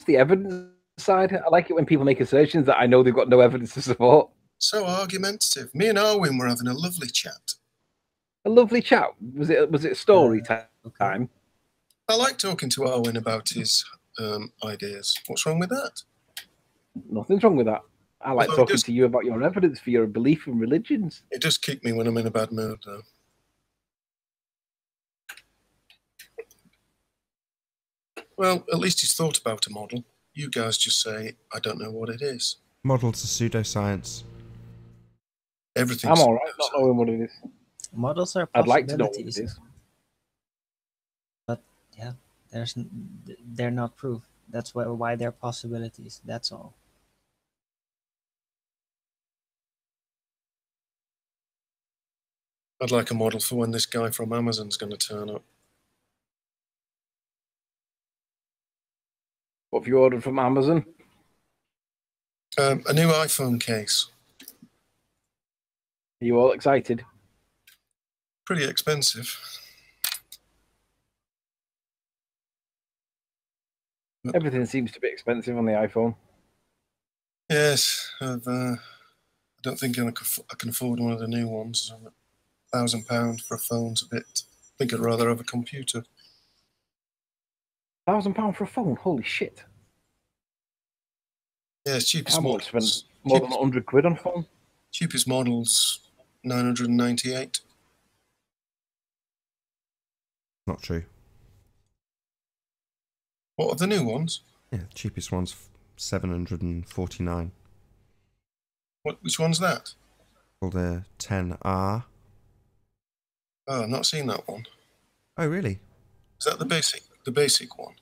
the evidence side. I like it when people make assertions that I know they've got no evidence to support. So argumentative. Me and Arwin were having a lovely chat. A lovely chat. Was it story time? Okay. I like talking to Arwin about his ideas. What's wrong with that? Nothing's wrong with that. I like Although talking to you about your evidence for your belief in religions. It does kick me when I'm in a bad mood, though. Well, at least he's thought about a model. You guys just say, I don't know what it is. Models are pseudoscience. Everything's I'm all right not knowing what it is. Models are I'd like to know what possibilities. it is. But yeah, they're not proof. That's why they're possibilities. That's all. I'd like a model for when this guy from Amazon's going to turn up. What have you ordered from Amazon? A new iPhone case. Are you all excited? Pretty expensive. Everything seems to be expensive on the iPhone. Yes, I don't think I can afford one of the new ones. £1,000 for a phone's a bit. I think I'd rather have a computer. £1,000 for a phone? Holy shit! Yeah, it's cheapest I'm going to spend models. more than 100 quid on a phone. Cheapest models, 998. Not true. What are the new ones? Yeah, the cheapest one's 749. Which one's that? Called a 10R. Oh, I've not seen that one. Oh, really? Is that the basic one?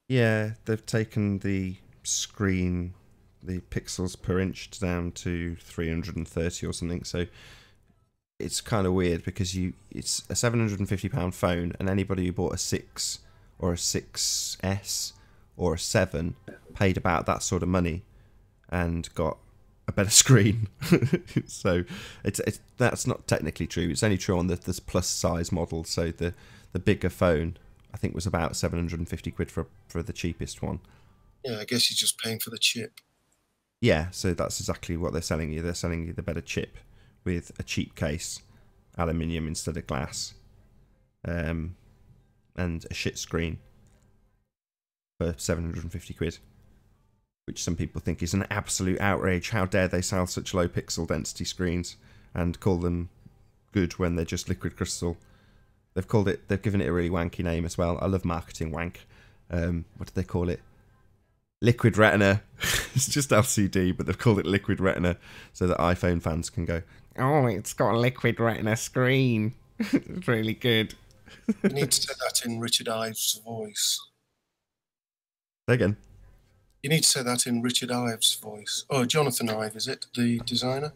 Yeah, they've taken the screen, the pixels per inch down to 330 or something. So it's kind of weird because it's a £750 phone, and anybody who bought a 6 or a 6S or a 7 paid about that sort of money and got a better screen. So that's not technically true. It's only true on the plus size model. So the bigger phone, I think, was about 750 quid for the cheapest one. Yeah, I guess you're just paying for the chip. Yeah, so that's exactly what they're selling you. They're selling you the better chip with a cheap case, aluminium instead of glass, and a shit screen for 750 quid, which some people think is an absolute outrage. How dare they sell such low pixel density screens and call them good when they're just liquid crystal? They've given it a really wanky name as well. I love marketing wank. What do they call it? Liquid Retina. It's just LCD, but they've called it Liquid Retina so that iPhone fans can go, oh, it's got a Liquid Retina screen. It's really good. You need to say that in Richard Ives' voice. Say again. You need to say that in Richard Ives' voice. Oh, Jonathan Ive, is it? The designer?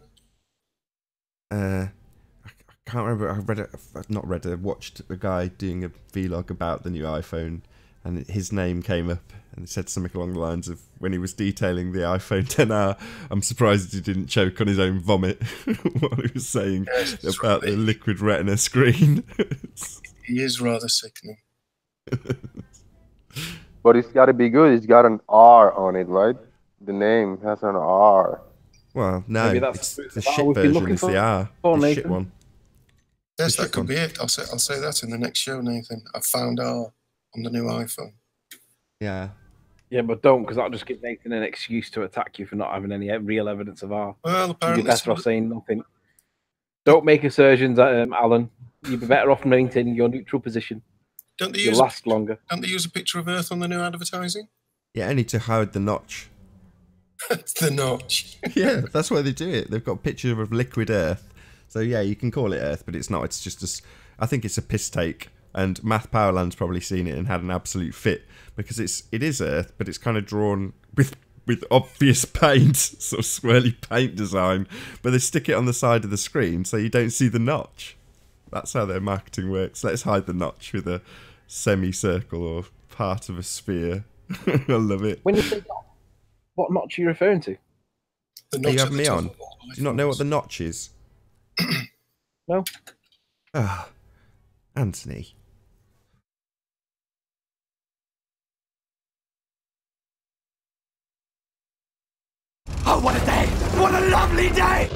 I can't remember. I've watched a guy doing a vlog about the new iPhone, and his name came up, and it said something along the lines of, when he was detailing the iPhone 10R, I'm surprised he didn't choke on his own vomit while he was saying about the Liquid Retina screen. He is rather sickening. But it's got to be good. It's got an R on it, right? The name has an R. Well, no, Maybe that's it's the shit version is the R. The shit one. Yes, that could be it. I'll say that in the next show, Nathan. I found R on the new iPhone. Yeah. Yeah, but don't, because that'll just give Nathan an excuse to attack you for not having any real evidence of R. Well, apparently, you'd be better off saying nothing. Don't make assertions, Alan. You'd be better off maintaining your neutral position. You'll last longer. Don't they use a picture of Earth on the new advertising? Yeah, only to hide the notch. The notch. Yeah, that's why they do it. They've got a picture of liquid Earth. So yeah, you can call it Earth, but it's not. It's just I think it's a piss take. And Math Powerland's probably seen it and had an absolute fit because it is Earth, but it's kind of drawn with obvious paint, sort of swirly paint design. But they stick it on the side of the screen so you don't see the notch. That's how their marketing works. Let's hide the notch with a semicircle or part of a sphere. I love it. When you say notch, what notch are you referring to? Are you having me on? Do you not know what the notch is? No. Ah, Anthony. Oh, what a day! What a lovely day!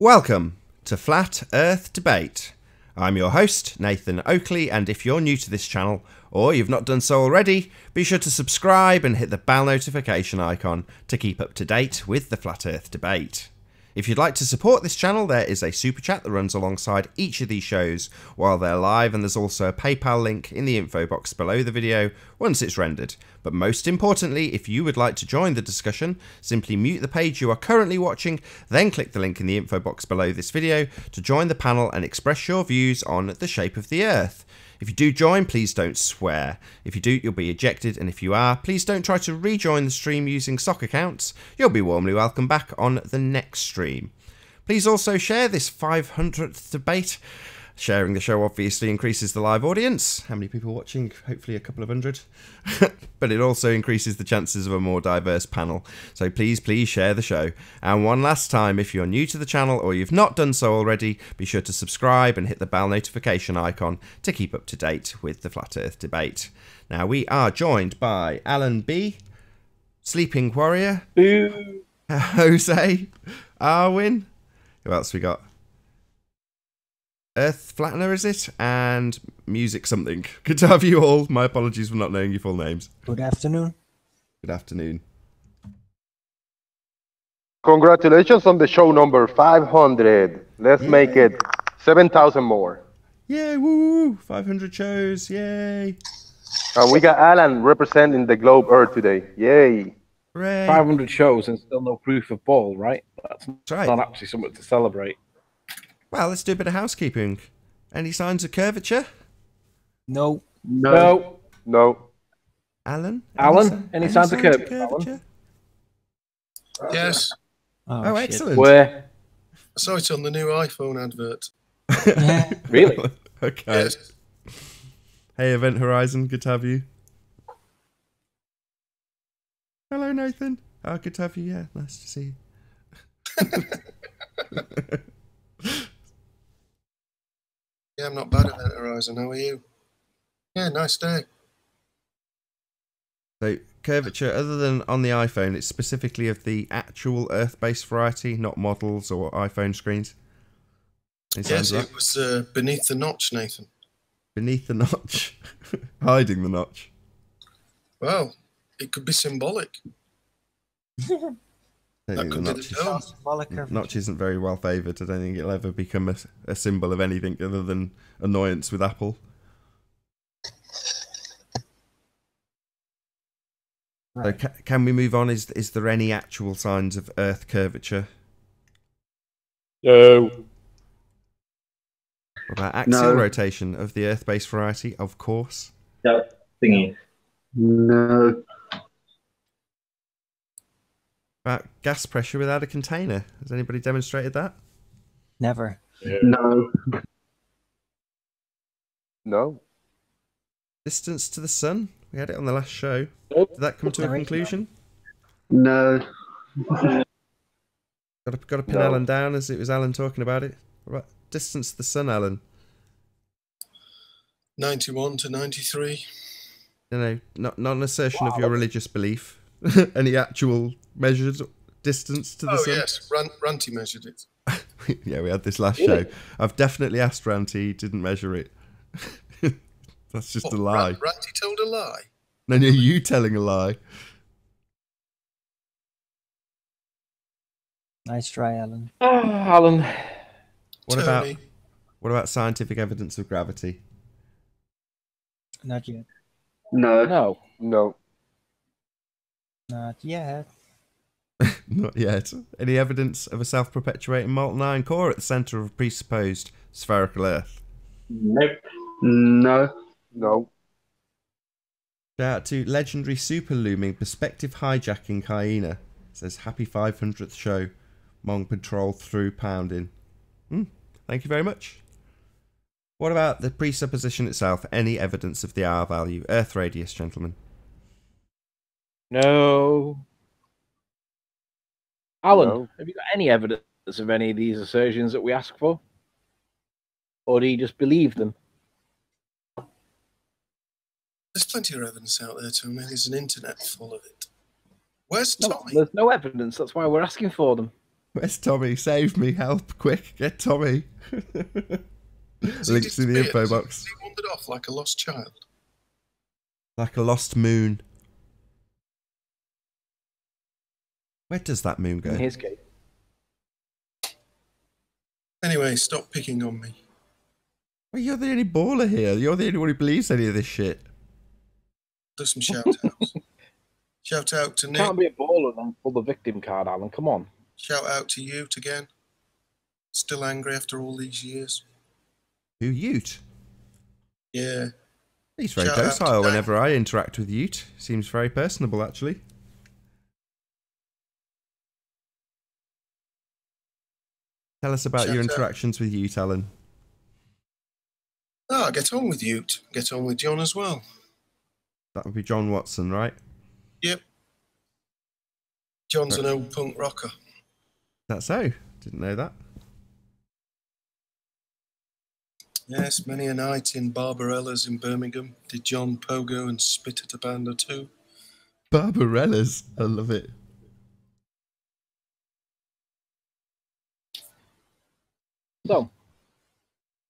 Welcome to Flat Earth Debate. I'm your host, Nathan Oakley, and if you're new to this channel, or you've not done so already, be sure to subscribe and hit the bell notification icon to keep up to date with the Flat Earth Debate. If you'd like to support this channel, there is a super chat that runs alongside each of these shows while they're live, and there's also a PayPal link in the info box below the video once it's rendered. But most importantly, if you would like to join the discussion, simply mute the page you are currently watching, then click the link in the info box below this video to join the panel and express your views on the shape of the Earth. If you do join, please don't swear. If you do, you'll be ejected, and if you are, please don't try to rejoin the stream using sock accounts. You'll be warmly welcome back on the next stream. Please also share this 500th debate. Sharing the show obviously increases the live audience. How many people watching? Hopefully a couple of hundred. But it also increases the chances of a more diverse panel. So please share the show. And one last time, if you're new to the channel or you've not done so already, be sure to subscribe and hit the bell notification icon to keep up to date with the Flat Earth Debate. Now we are joined by Alan B, Sleeping Warrior, Jose, Arwin. Who else we got? Earth Flattener, is it? And Music something. Good to have you all. My apologies for not knowing your full names. Good afternoon. Good afternoon. Congratulations on the show number 500. Let's make it 7,000 more. Yay, woo! 500 shows, yay! And we got Alan representing the globe Earth today. Yay! Hooray. 500 shows and still no proof of ball, right? That's right. not actually something to celebrate. Well, let's do a bit of housekeeping. Any signs of curvature? No. No. Alan? Any signs of curvature? Yes. Oh, shit. excellent. Where? I saw it on the new iPhone advert. Really? Okay. Yes. Hey, Event Horizon, good to have you. Hello, Nathan. Oh, good to have you. Yeah, nice to see you. Yeah, I'm not bad at Event Horizon. How are you? Yeah, nice day. So, curvature, other than on the iPhone, it's specifically of the actual Earth-based variety, not models or iPhone screens. Yes, it was beneath the notch, Nathan. Beneath the notch? Hiding the notch? Well, it could be symbolic. That could be the dome. Notch isn't very well favoured. I don't think it'll ever become a symbol of anything other than annoyance with Apple. Right. So can we move on? Is there any actual signs of Earth curvature? No. What about axial rotation of the Earth-based variety? Of course. No. Thingy. No. About gas pressure without a container. Has anybody demonstrated that? Never. No. No. Distance to the sun? We had it on the last show. Did that come to a conclusion? No. Got to pin Alan down as it was Alan talking about it. What about distance to the sun, Alan? 91 to 93. No, not an assertion of your religious belief. Any actual measured distance to the sun? Oh, yes. Ranty measured it. Yeah, we had this last show. I've definitely asked Ranty, he didn't measure it. That's just a lie. Ranty told a lie? No, you telling a lie. Nice try, Alan. Oh, Alan. What about scientific evidence of gravity? Not yet. No. Not yet. Not yet. Any evidence of a self-perpetuating molten iron core at the centre of a presupposed spherical Earth? Nope. No. Shout out to legendary super looming perspective hijacking hyena. It says happy 500th show. Mong patrol through pounding. Thank you very much. What about the presupposition itself? Any evidence of the R value? Earth radius, gentlemen. No. Alan, have you got any evidence of any of these assertions that we ask for? Or do you just believe them? There's plenty of evidence out there, Tommy. There's an internet full of it. Where's No, Tommy? there's no evidence. That's why we're asking for them. Where's Tommy? Save me! Help! Quick! Get Tommy! Links in the info box. He wandered off like a lost child. Like a lost moon. Where does that moon go? In his case. Anyway, stop picking on me. Well, you're the only baller here. You're the only one who believes any of this shit. Do some shout outs. Shout out to Nick. Can't be a baller and pull the victim card, Alan. Come on. Shout out to Ute again. Still angry after all these years. Who, Ute? Yeah. He's very Shout out docile to whenever I interact with Ute. Seems very personable, actually. Tell us about your interactions with Ute, Alan. Oh, get on with Ute. Get on with John as well. That would be John Watson, right? Yep. John's an old punk rocker. That's so. Didn't know that. Yes, many a night in Barbarella's in Birmingham did John pogo and spit at a band or two. Barbarella's. I love it. So,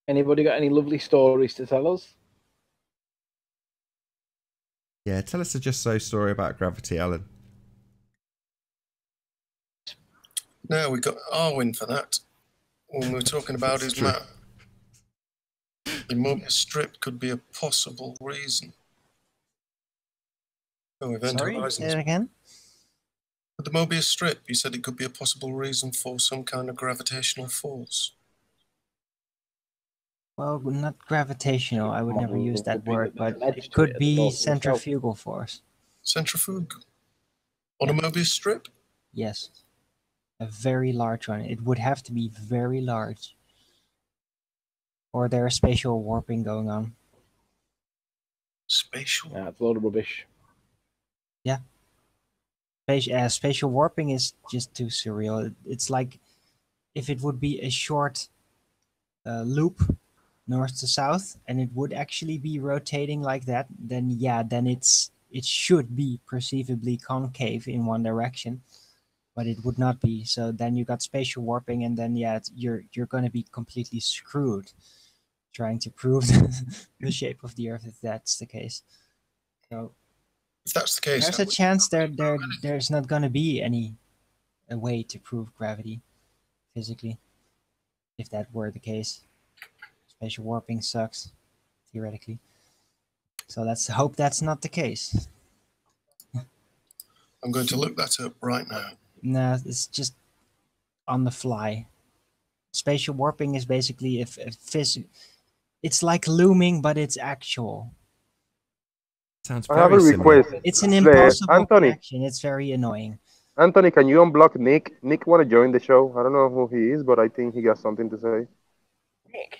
anybody got any lovely stories to tell us? Yeah, tell us a just so story about gravity, Alan. No, we got Arwin for that. When we were talking about his map. The Mobius strip could be a possible reason. Oh, Event Sorry, Horizons. say it again? With the Mobius strip, you said it could be a possible reason for some kind of gravitational force. Well, not gravitational. I would never use that word, but edge it to could it, be the north and south. centrifugal force. Centrifugal. On a Mobius strip? Yes. A very large one. It would have to be very large. Or there's spatial warping going on. Spatial? Yeah, it's a load of rubbish. Yeah. Spatial warping is just too surreal. It's like if it would be a short loop north to south and it would actually be rotating like that, then yeah, then it should be perceivably concave in one direction, but it would not be. So then you got spatial warping, and then yeah, you're going to be completely screwed trying to prove the shape of the Earth if that's the case. So if that's the case, there's a chance there's not going to be a way to prove gravity physically if that were the case. Spatial warping sucks theoretically, so let's hope that's not the case. I'm going to look that up right now. No, it's just on the fly. Spatial warping is basically it's like looming, but it's actual. Sounds I have very a similar. request. It's an impossible Anthony. connection. It's very annoying. Anthony, can you unblock Nick? Nick want to join the show. I don't know who he is, but I think he got something to say. Nick?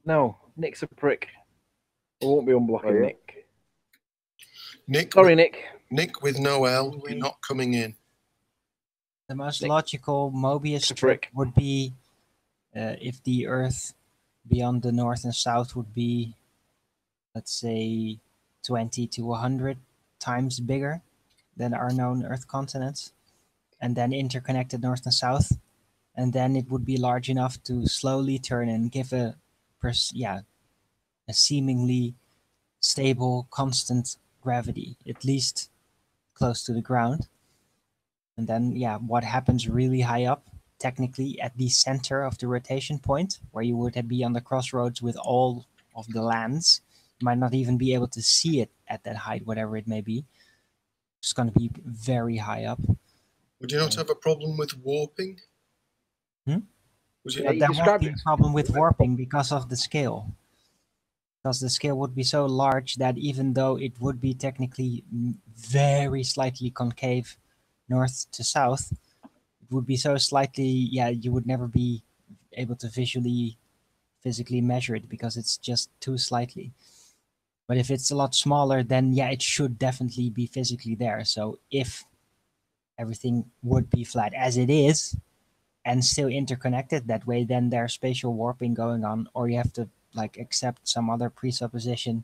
No, Nick's a prick. I won't be unblocking Oh, yeah? Nick. Sorry, Nick. Nick with no L, you're not coming in. The most Nick. logical Mobius It's a strip prick. would be if the Earth beyond the north and south would be, let's say, 20 to 100 times bigger than our known Earth continents, and then interconnected north and south, and then it would be large enough to slowly turn and give a seemingly stable, constant gravity, at least close to the ground. And then, yeah, what happens really high up, technically at the center of the rotation point, where you would be on the crossroads with all of the lands. You might not even be able to see it at that height, whatever it may be. It's going to be very high up. Would you not have a problem with warping? Hmm? Would you, But there won't be a problem with warping because of the scale. Because the scale would be so large that even though it would be technically very slightly concave north to south, it would be so slightly, yeah, you would never be able to physically measure it because it's just too slightly. But if it's a lot smaller, then yeah, it should definitely be physically there. So if everything would be flat as it is, and still interconnected. That way, then there's spatial warping going on, or you have to like accept some other presupposition.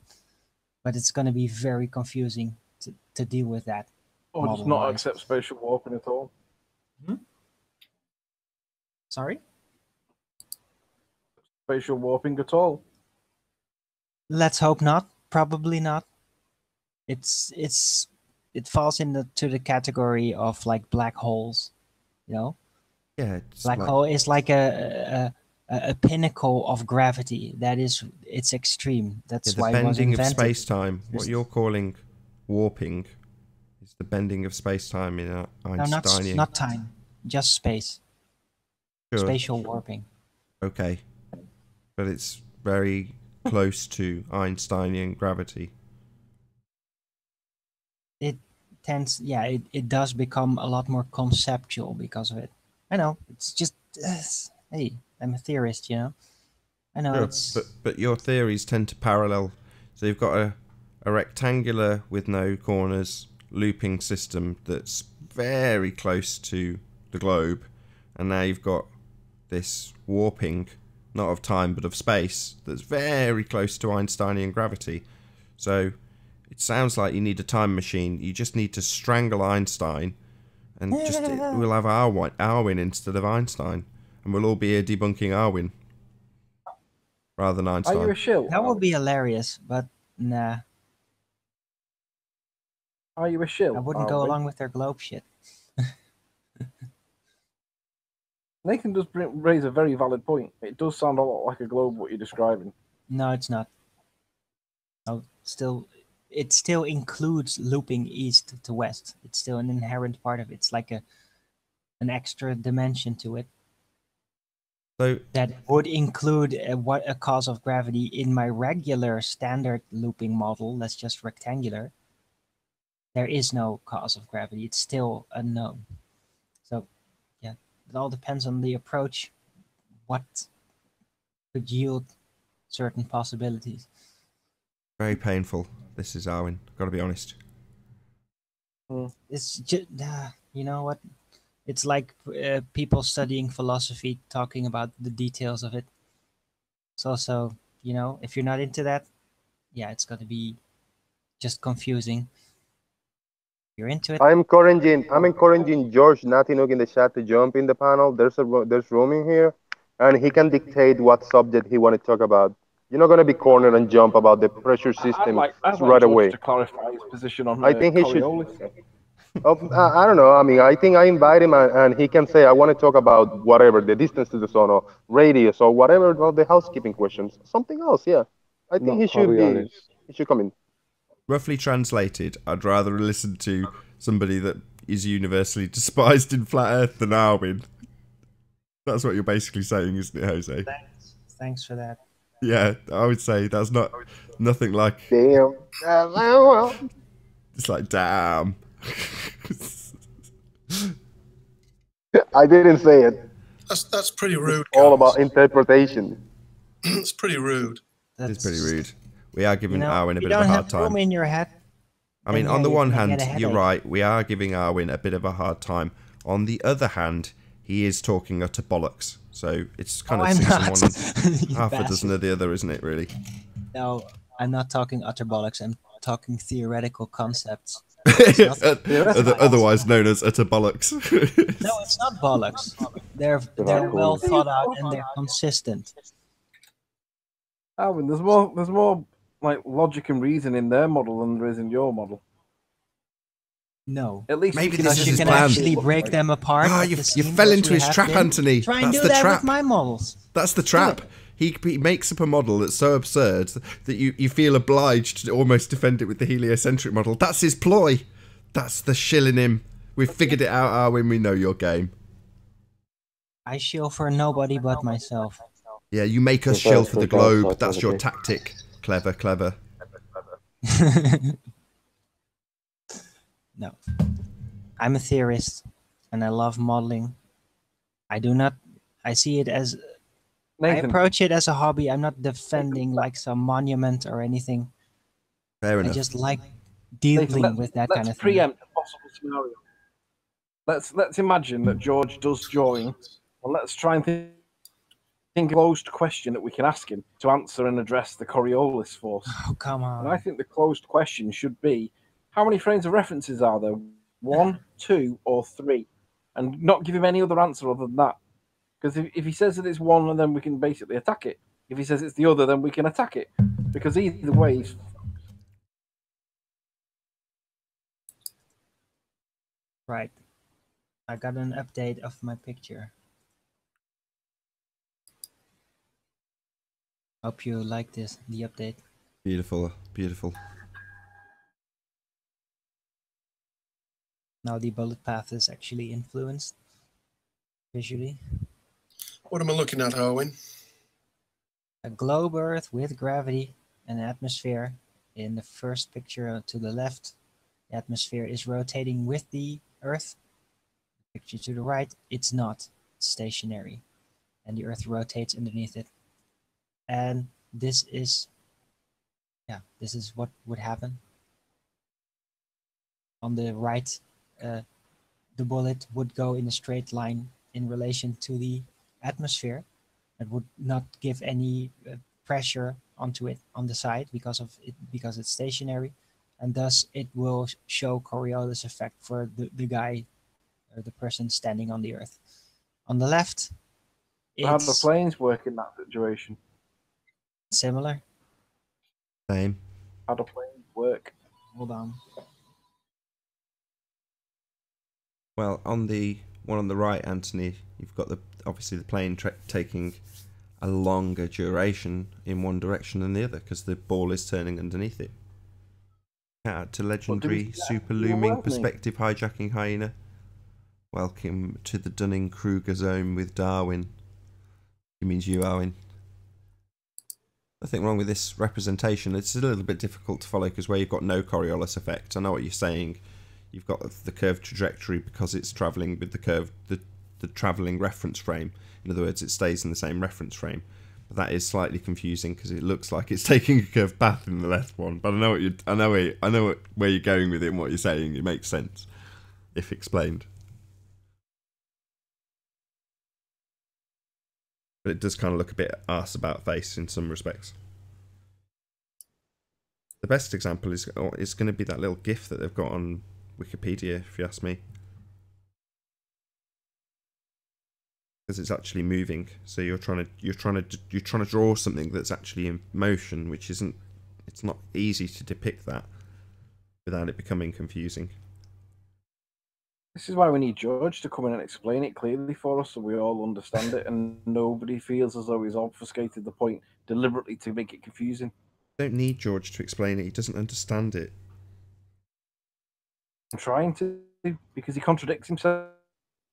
But it's going to be very confusing to deal with that. Or just not accept spatial warping at all. Sorry? Spatial warping at all. Let's hope not. Probably not. It falls into the category of like black holes, you know. Yeah, Black hole is like a pinnacle of gravity. It's extreme. That's the why it was bending of invented. space-time. What you're calling warping is the bending of space-time in Einsteinian. No, not time, just space. Sure. Spatial warping. Okay, but it's very close to Einsteinian gravity. It tends, it does become a lot more conceptual because of it. I know, it's just, hey, I'm a theorist, you know. I know, Sure, it's... But your theories tend to parallel. So you've got a rectangular with no corners looping system that's very close to the globe, and now you've got this warping, not of time but of space, that's very close to Einsteinian gravity. So it sounds like you need a time machine. You just need to strangle Einstein, and just we'll have Arwin instead of Einstein, and we'll all be here debunking Arwin rather than Einstein. Are you a shill? That would be hilarious, but nah. Are you a shill? I wouldn't go along with their globe shit. Nathan does raise a very valid point. It does sound a lot like a globe, what you're describing. No, it's not. No, it still includes looping east to west. It's still an inherent part of it. It's like an extra dimension to it. So that would include a cause of gravity in my regular standard looping model. That's just rectangular. There is no cause of gravity. It's still unknown. So, yeah, it all depends on the approach. What could yield certain possibilities. very painful. This is Arwin. Got to be honest. It's just, you know what? It's like people studying philosophy talking about the details of it. It's also, you know, if you're not into that, yeah, it's going to be just confusing. You're into it. I'm encouraging George Nathan Oakley in the chat to jump in the panel. There's room in here, and he can dictate what subject he want to talk about. You're not going to be cornered and jump about the pressure system I'd like right away. To clarify his position on I think he should. Coriolis. I don't know. I mean, I think I invite him, and he can say, I want to talk about whatever, the distance to the sun or radius or whatever, about the housekeeping questions. Something else, yeah. I think he should come in. Roughly translated, I'd rather listen to somebody that is universally despised in Flat Earth than Arwin. That's what you're basically saying, isn't it, Jose? Thanks for that. Yeah, I would say that's nothing like... Damn. It's like, damn. I didn't say it. That's pretty rude. It's all about interpretation. It's pretty rude. It's pretty rude. We are giving Arwin a bit of a hard time. You don't have room in your head. I mean, on the one hand, you're right. We are giving Arwin a bit of a hard time. On the other hand, he is talking utter bollocks. So it's kind of one, half a dozen of the other, isn't it, really? No, I'm not talking utter bollocks. I'm talking theoretical concepts. Otherwise known as utter bollocks. No, it's not bollocks. They're well thought out and they're consistent. Alvin, there's more like logic and reason in their model than there is in your model. No. At least maybe you can actually break them apart. Ah, you fell into his trap, Anthony. Try and That's do the that trap. with my models. That's the trap. He makes up a model that's so absurd that you feel obliged to almost defend it with the heliocentric model. That's his ploy. That's the shill in him. We've figured it out, Arwin. We know your game. I shill for nobody but myself. Yeah, you make us shill for the globe. That's your tactic. Clever, clever. No. I'm a theorist, and I love modeling. I see it as... Nathan. I approach it as a hobby. I'm not defending like some monument or anything. Fair enough. I just like dealing with that kind of thing. Let's preempt a possible scenario. Let's imagine that George does join Well, let's try and think of a closed question that we can ask him to answer and address the Coriolis force. Oh, come on. And I think the closed question should be, how many frames of references are there? 1, 2, or 3? And not give him any other answer other than that. Because if he says that it's 1, then we can basically attack it. If he says it's the other, then we can attack it. Because either way, Right. I got an update of my picture. Hope you like the update. Beautiful, beautiful. Now the bullet path is actually influenced visually. What am I looking at, Harwin? A globe Earth with gravity and atmosphere. In the first picture to the left, the atmosphere is rotating with the Earth. The picture to the right, it's not. It's stationary. And the Earth rotates underneath it. And this is what would happen. On the right, the bullet would go in a straight line in relation to the atmosphere. It would not give any pressure onto it on the side because it's stationary, and thus it will show Coriolis effect for the guy or the person standing on the Earth. On the left, how do the planes work in that situation? Similar. Same. How do planes work? Hold on. Well, on the one on the right, Anthony, you've got obviously the plane taking a longer duration in one direction than the other because the ball is turning underneath it. Out to legendary super looming perspective hijacking hyena. Welcome to the Dunning-Kruger zone with Darwin. He means you, Owen. Nothing wrong with this representation. It's a little bit difficult to follow because where you've got no Coriolis effect, I know what you're saying. You've got the curved trajectory because it's travelling with the travelling reference frame. In other words, it stays in the same reference frame. But that is slightly confusing because it looks like it's taking a curved path in the left one. But I know where you're going with it and what you're saying. It makes sense if explained. But it does kind of look a bit arse about face in some respects. The best example is going to be that little GIF that they've got on Wikipedia, if you ask me, because it's actually moving. So you're trying to draw something that's actually in motion, which isn't. It's not easy to depict that without it becoming confusing. This is why we need George to come in and explain it clearly for us so we all understand it and nobody feels as though he's obfuscated the point deliberately to make it confusing. Don't need George to explain it. He doesn't understand it. I'm trying to, because he contradicts himself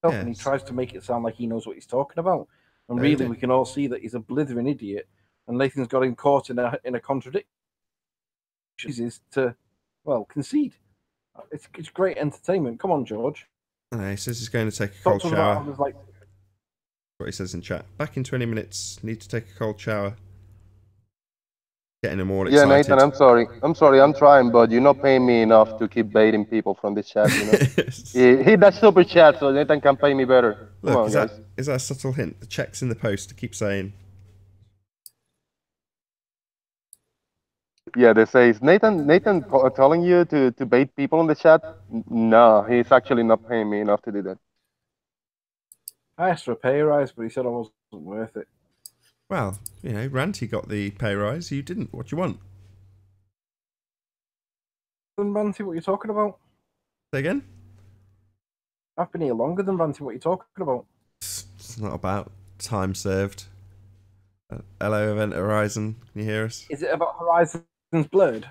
and he tries to make it sound like he knows what he's talking about. And really, we can all see that he's a blithering idiot and Nathan's got him caught in a contradiction. Is to, well, concede. It's great entertainment. Come on, George. He says he's going to take a cold shower. What he says in chat. Back in 20 minutes. Need to take a cold shower. Getting them all excited. Yeah, Nathan, I'm sorry. I'm trying, but you're not paying me enough to keep baiting people from this chat. You know? Hit that super chat so Nathan can pay me better. Come on, guys. Is that a subtle hint? The check's in the post. To keep saying. Yeah, they say, is Nathan telling you to bait people in the chat? No, he's actually not paying me enough to do that. I asked for a pay rise, but he said I wasn't worth it. Well, you know, Ranty got the pay rise. You didn't. What do you want? Ranty, what are you talking about? Say again? I've been here longer than Ranty. What are you talking about? It's not about time served. Hello, Event Horizon. Can you hear us? Is it about Horizons Blurred?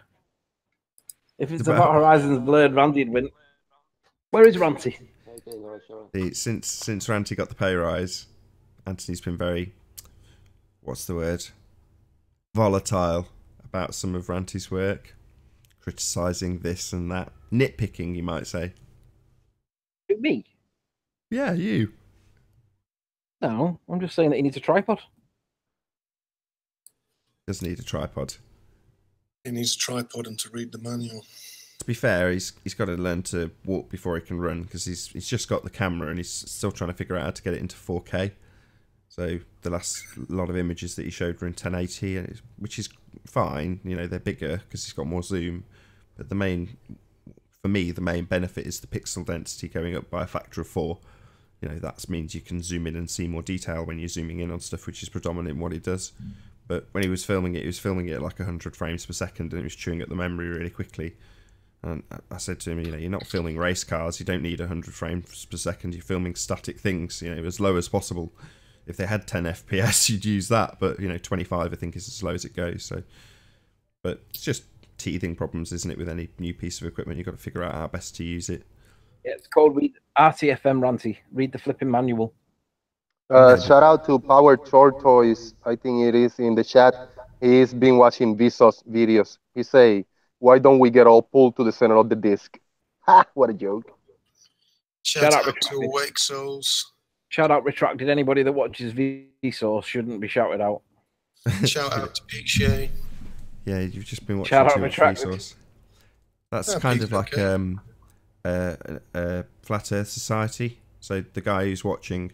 If it's about Horizons Blurred, Randy'd win. Where is Ranty? Since Ranty got the pay rise, Anthony's been very, what's the word? Volatile about some of Ranty's work. Criticising this and that. Nitpicking, you might say. Me? Yeah, you. No, I'm just saying that he needs a tripod. Does need a tripod. He needs a tripod and to read the manual. To be fair, he's got to learn to walk before he can run because he's just got the camera and he's still trying to figure out how to get it into 4K. So the last lot of images that he showed were in 1080, which is fine. You know, they're bigger because he's got more zoom. But for me, the main benefit is the pixel density going up by a factor of 4. You know, that means you can zoom in and see more detail when you're zooming in on stuff, which is predominant in what he does. But when he was filming it at like 100 frames per second, and it was chewing at the memory really quickly. And I said to him, you know, you're not filming race cars. You don't need 100 frames per second. You're filming static things, you know, as low as possible. If they had 10 FPS, you'd use that. But, you know, 25, I think, is as low as it goes. So, but it's just teething problems, isn't it, with any new piece of equipment? You've got to figure out how best to use it. Yeah, it's called RTFM Ranty. Read the flipping manual. Shout out to Power Tortoise. I think it is in the chat. He's been watching Vsauce videos. He say, "Why don't we get all pulled to the center of the disc?" Ha! What a joke. Shout out to Awake Souls. Shout out Retracted. Anybody that watches Vsauce shouldn't be shouted out. Shout out to Pete Shea. Yeah, you've just been watching Shout out too much Retracted. Vsauce. That's kind of like Flat Earth Society. So the guy who's watching,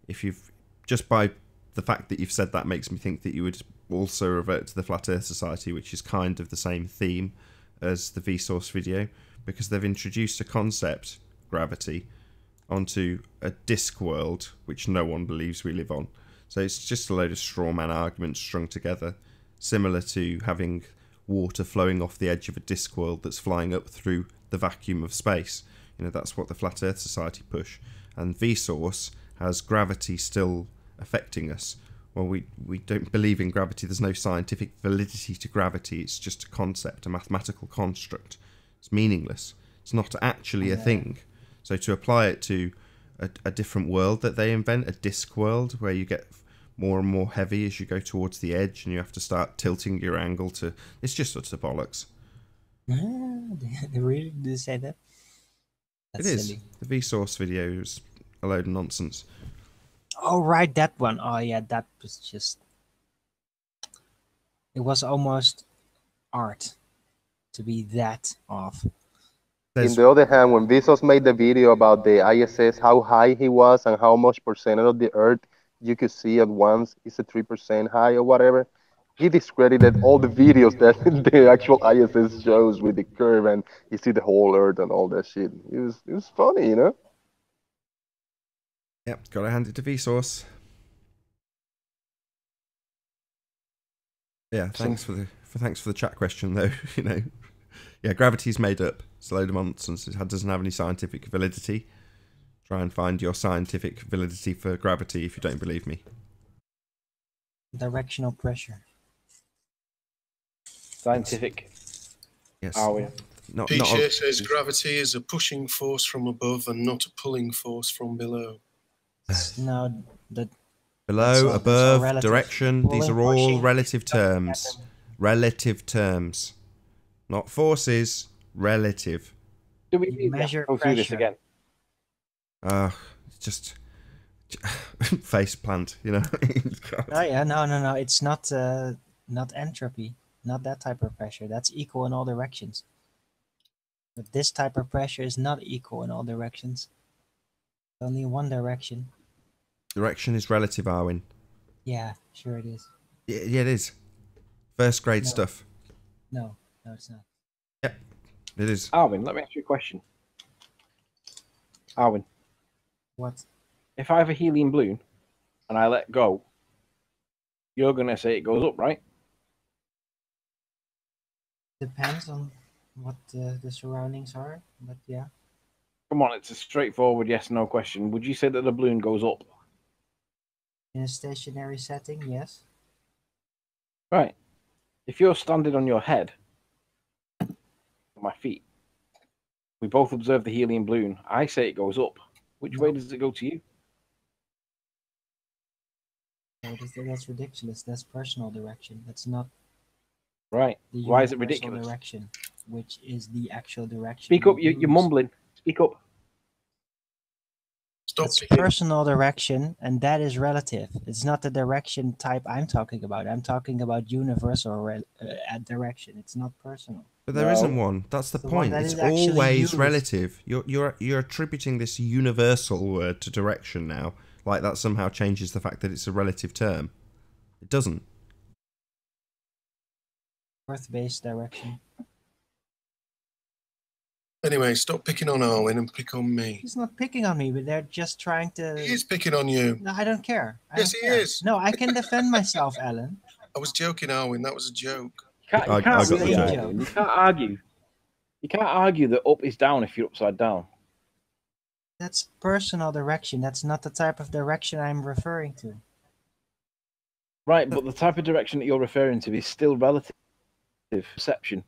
if you've just by the fact that you've said that makes me think that you would also revert to the Flat Earth Society, which is kind of the same theme as the Vsauce video, because they've introduced a concept, gravity, onto a disk world which no one believes we live on. So it's just a load of straw man arguments strung together, similar to having water flowing off the edge of a disk world that's flying up through the vacuum of space. You know, that's what the Flat Earth Society push. And Vsauce has gravity still affecting us. Well, we don't believe in gravity. There's no scientific validity to gravity. It's just a concept, a mathematical construct. It's meaningless. It's not actually a thing. So to apply it to a different world that they invent, a disk world, where you get more and more heavy as you go towards the edge and you have to start tilting your angle to... It's just utter bollocks. They really did say that? That's it is. silly. The Vsauce video is a load of nonsense. Oh, right, that one. Oh, yeah, that was just... It was almost art to be that off. In the other hand, when Vsauce made the video about the ISS, how high he was and how much percentage of the Earth you could see at once, is it 3% high or whatever? He discredited all the videos that the actual ISS shows with the curve and you see the whole Earth and all that shit. It was funny, you know? Yep, gotta hand it to Vsauce. Yeah, thanks for the chat question though. You know, yeah, gravity's made up. It's a load of nonsense. It doesn't have any scientific validity. Try and find your scientific validity for gravity if you don't believe me. Directional pressure. Scientific. Yes. Are we? Piche says gravity is a pushing force from above and not a pulling force from below. No, the below, above, direction. Pulling, these are all pushing, relative terms. Relative terms, not forces. Relative. Do we need measure to go through this again? Just face plant, you know. Oh yeah, no. It's not entropy, not that type of pressure. That's equal in all directions. But this type of pressure is not equal in all directions. Only in one direction. Direction is relative, Arwin. Yeah, sure it is. Yeah, it is. First grade stuff. No, it's not. Yep, it is. Arwin, let me ask you a question. Arwin. What? If I have a helium balloon and I let go, you're going to say it goes up, right? Depends on what the surroundings are, but yeah. Come on, it's a straightforward yes/no question. Would you say that the balloon goes up? In a stationary setting, yes. Right. If you're standing on your head, on my feet, we both observe the helium balloon. I say it goes up. Which way does it go to you? That's ridiculous. That's personal direction. That's not. Right. Why is it ridiculous? Direction, which is the actual direction. Speak up. You're mumbling. Speak up. Stop. It's personal direction, and that is relative. It's not the direction type I'm talking about. I'm talking about universal direction. It's not personal. But there isn't one. That's the point. It's always relative. You're attributing this universal word to direction now, like that somehow changes the fact that it's a relative term. It doesn't. North-based direction. Anyway, stop picking on Arwen and pick on me. He's not picking on me, but they're just trying to... He is picking on you. No, I don't care. Yes, he is. No, I can defend myself, Alan. I was joking, Arwen. That was a joke. You can't argue. You can't argue that up is down if you're upside down. That's personal direction. That's not the type of direction I'm referring to. Right, but the type of direction that you're referring to is still relative perception.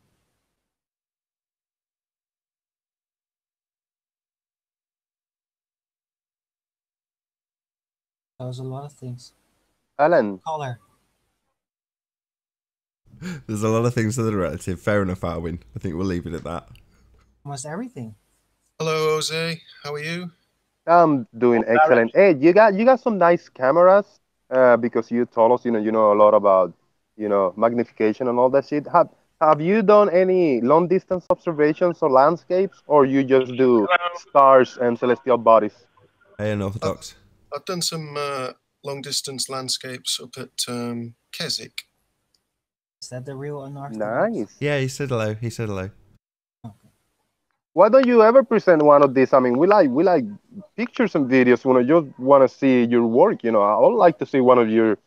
That was a lot of things. Alan. Caller. There's a lot of things that are relative. Fair enough, Arwen. I think we'll leave it at that. Almost everything. Hello, Jose. How are you? I'm doing excellent. Hey, you got some nice cameras because you told us, you know a lot about, magnification and all that shit. Have you done any long distance observations or landscapes, or you just do stars and celestial bodies? Hey, Unorthodox. I've done some long distance landscapes up at Keswick. Is that the real Unorthodox? Nice. Yeah, he said hello. He said hello. Okay. Why don't you ever present one of these? I mean, we like pictures and videos. When I just want to see your work, I would like to see one of your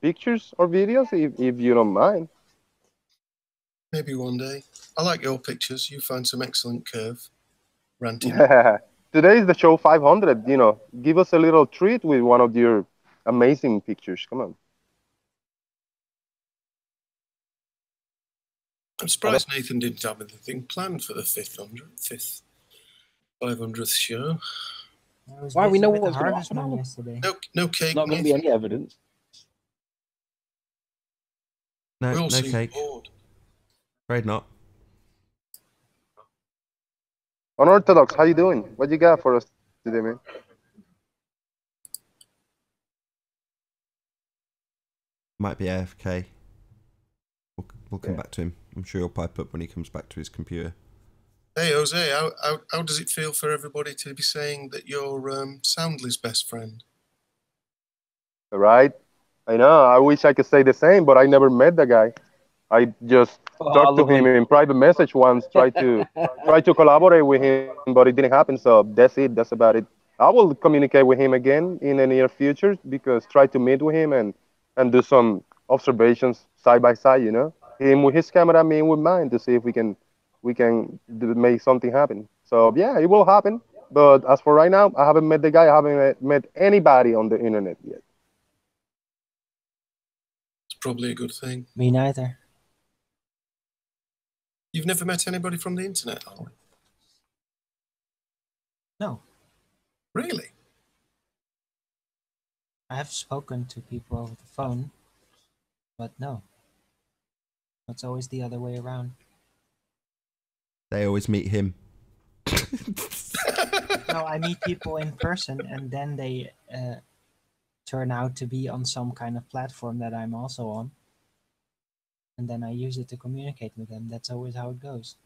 pictures or videos if you don't mind. Maybe one day. I like your pictures. You find some excellent curve. Ranting. Today is the show 500. Give us a little treat with one of your amazing pictures. Come on. I'm surprised Nathan didn't have anything planned for the 500th show. Why we know what what's going to happen yesterday? No cake. Not going to be any evidence. No cake. Bored. Afraid not. Unorthodox, how you doing? What you got for us today, man? Might be AFK. We'll come back to him. I'm sure he'll pipe up when he comes back to his computer. Hey, Jose, how does it feel for everybody to be saying that you're Soundly's best friend? Right? I know. I wish I could say the same, but I never met the guy. I just talked to him in private message once, tried to collaborate with him, but it didn't happen. So that's it. That's about it. I will communicate with him again in the near future because try to meet with him and do some observations side by side. Him with his camera, me with mine, to see if we can make something happen. So yeah, it will happen. But as for right now, I haven't met the guy. I haven't met anybody on the internet yet. It's probably a good thing. Me neither. You've never met anybody from the internet, Ollie? No. Really? I have spoken to people over the phone, but no. It's always the other way around. They always meet him. No, I meet people in person, and then they turn out to be on some kind of platform that I'm also on. And then I use it to communicate with them. That's always how it goes.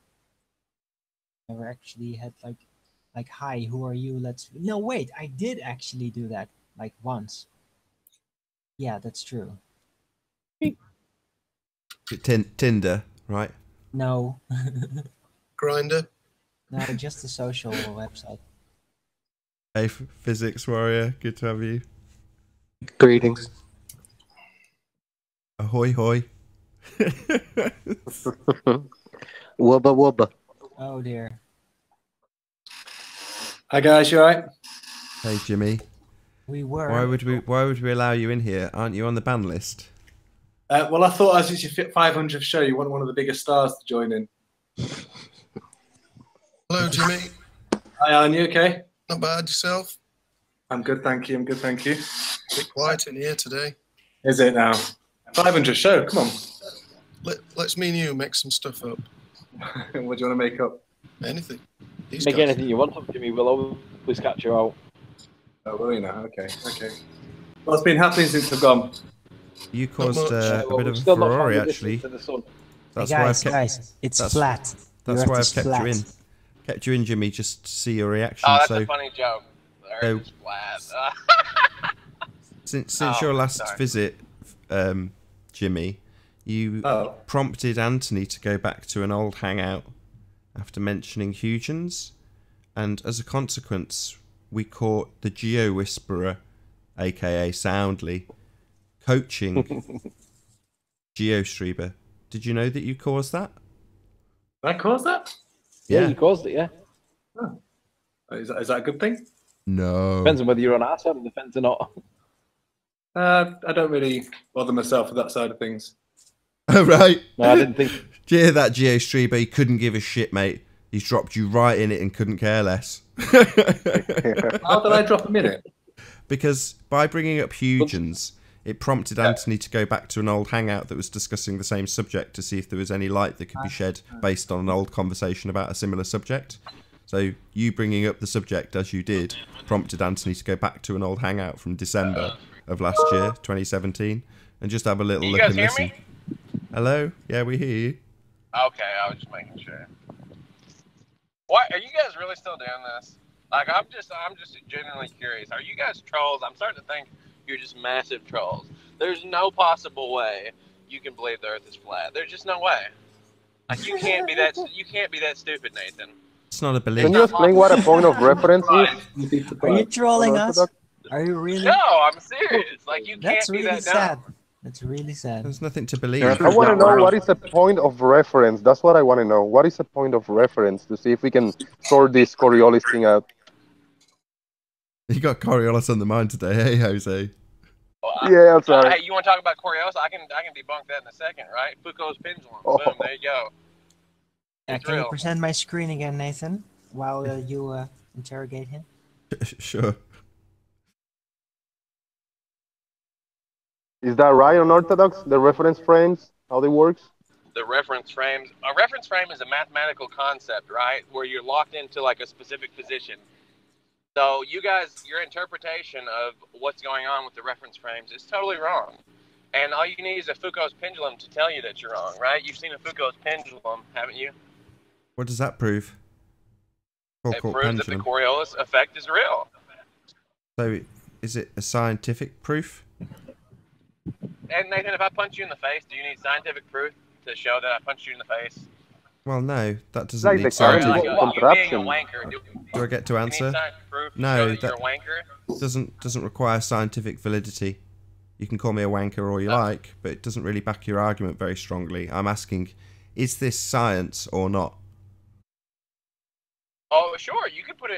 Never actually had like, hi, who are you? No, wait, I did actually do that, like once. Yeah, that's true. Tinder, right? No. Grinder? No, just a social website. Hey, Physics Warrior, good to have you. Greetings. Ahoy, hoy. Wubba wubba. Oh dear. Hi guys, you alright? Hey Jimmy. We were. Why would we allow you in here? Aren't you on the ban list? Well, I thought as it's your 500th show, you want one of the biggest stars to join in. Hello, Jimmy. Hi, Alan. You okay? Not bad. Yourself? I'm good, thank you. A bit quiet in here today. Is it now? 500th show. Come on. Let's me and you make some stuff up. What do you want to make up? Anything. Make anything you want up, Jimmy. We'll always catch you out. Oh, will you now? Okay. What's been happening since I've gone? You caused a bit of a furore, actually. That's hey guys, it's flat. That's why I've kept you in. Kept you in, Jimmy, just to see your reaction. Oh, that's a funny joke. The Earth is flat. Since your last visit, Jimmy, you prompted Anthony to go back to an old hangout after mentioning Huygens, and as a consequence, we caught the Geo Whisperer, aka Soundly, coaching GeoStreamer. Did you know that you caused that? Did I cause that? Yeah, you caused it, yeah. Oh. Is that a good thing? No. Depends on whether you're on our side of the fence or not. I don't really bother myself with that side of things. Oh, right. No, I didn't think. Do you hear that, GeoStreamer? He couldn't give a shit, mate. He's dropped you right in it and couldn't care less. How did I drop him in it? Because by bringing up Huygens, it prompted Anthony to go back to an old hangout that was discussing the same subject to see if there was any light that could be shed based on an old conversation about a similar subject. So you bringing up the subject as you did prompted Anthony to go back to an old hangout from December of last year, 2017, and just have a little look and listen. Me? Hello? Yeah, we hear you. Okay, I was just making sure. What are you guys really still doing this? Like, I'm just genuinely curious. Are you guys trolls? I'm starting to think you're just massive trolls. There's no possible way you can believe the Earth is flat. There's just no way. Like, you can't be that stupid, Nathan. It's not a belief. Can you explain what a point of reference is? Are you trolling us? Are you really? No, I'm serious. Like, you can't be that sad. dumb. That's really sad. There's nothing to believe. I want to know what is a point of reference. That's what I want to know. What is a point of reference to see if we can sort this Coriolis thing out? You got Coriolis on the mind today, hey, Jose? Well, yeah, I'm sorry. Hey, you want to talk about Coriolis? I can debunk that in a second, right? Foucault's pendulum. Boom, there you go. Can you present my screen again, Nathan, while you interrogate him? Sure. Is that right on Orthodox? The reference frames, how they works? The reference frames. A reference frame is a mathematical concept, right? Where you're locked into like a specific position. So you guys, your interpretation of what's going on with the reference frames is totally wrong. And all you need is a Foucault's pendulum to tell you that you're wrong, right? You've seen a Foucault's pendulum, haven't you? What does that prove? It proves that the Coriolis effect is real. So, is it a scientific proof? And Nathan, if I punch you in the face, do you need scientific proof to show that I punched you in the face? Well, no, that doesn't need scientific proof. Do I get to answer? No, that doesn't require scientific validity. You can call me a wanker all you like, but it doesn't really back your argument very strongly. I'm asking, is this science or not? Oh, sure, you could put it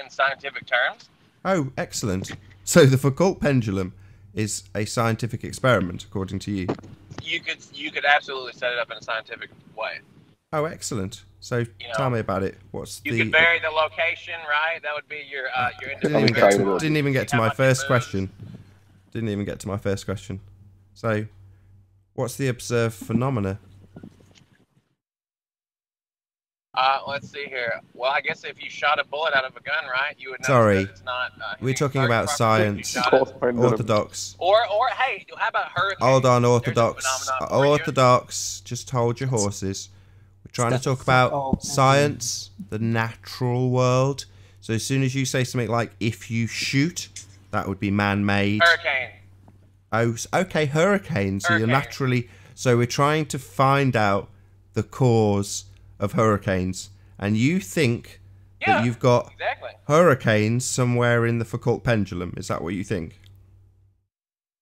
in scientific terms. Oh, excellent. So the Foucault pendulum is a scientific experiment, according to you. You could absolutely set it up in a scientific way. Oh, excellent. So tell me about it. You could vary the location, right? That would be your Didn't even get to my first question. Didn't even get to my first question. So, what's the observed phenomena? Let's see here. Well, I guess if you shot a bullet out of a gun, right, you would know that it's not. We're talking about science. Orthodox. Or hey, how about hurricanes? Hold on, Orthodox. Orthodox. Just hold your horses. We're trying to talk about science, the natural world. So as soon as you say something like, if you shoot, that would be man-made. Hurricane. Oh, okay, hurricanes. So you're naturally... So we're trying to find out the cause of hurricanes. And you think that you've got hurricanes somewhere in the Foucault pendulum. Is that what you think?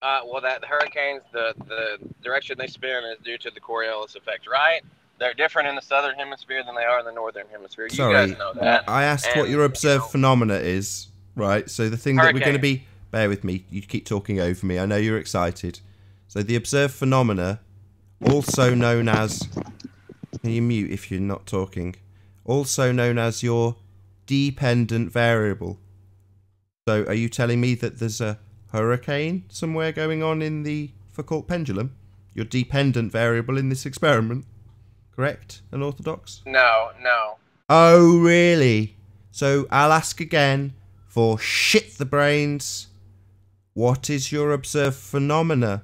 Well, the hurricanes, the direction they spin is due to the Coriolis effect, right? They're different in the southern hemisphere than they are in the northern hemisphere. You guys know that. I asked what your observed phenomena is, right? So the thing that we're going to be... Bear with me. You keep talking over me. I know you're excited. So the observed phenomena, also known as... Can you mute if you're not talking? Also known as your dependent variable. So are you telling me that there's a hurricane somewhere going on in the Foucault pendulum? Your dependent variable in this experiment? Correct? Unorthodox? No. Oh, really? So I'll ask again for shit the brains. What is your observed phenomena?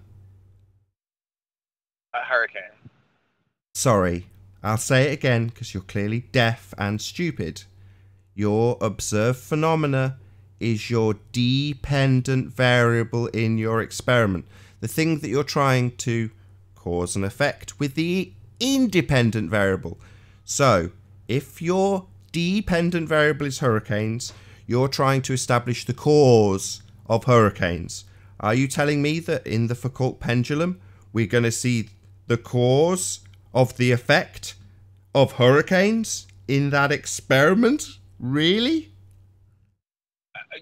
A hurricane. Sorry, I'll say it again because you're clearly deaf and stupid. Your observed phenomena is your dependent variable in your experiment? The thing that you're trying to cause and effect with the independent variable. So, if your dependent variable is hurricanes, you're trying to establish the cause of hurricanes. Are you telling me that in the Foucault pendulum, we're going to see the cause of the effect of hurricanes in that experiment? Really?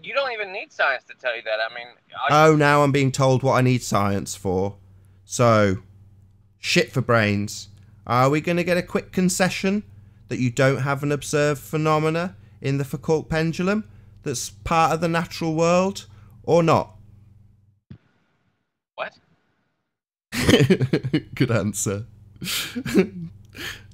You don't even need science to tell you that. I mean... Oh, now I'm being told what I need science for. So, shit for brains. Are we going to get a quick concession that you don't have an observed phenomena in the Foucault pendulum that's part of the natural world, or not? What? Good answer.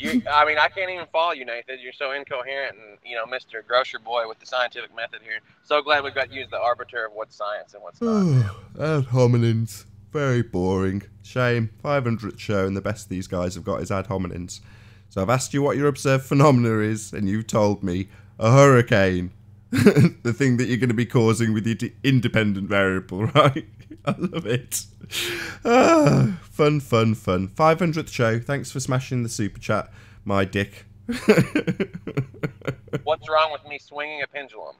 I mean, I can't even follow you, Nathan. You're so incoherent and, you know, Mr. Grocer Boy with the scientific method here. So glad we've got to use the arbiter of what's science and what's not. Ad hominins. Very boring. Shame. 500th show and the best these guys have got is ad hominins. So I've asked you what your observed phenomena is and you've told me a hurricane. The thing that you're going to be causing with your independent variable, right? I love it. Fun, fun, fun. 500th show. Thanks for smashing the super chat, my dick. What's wrong with me swinging a pendulum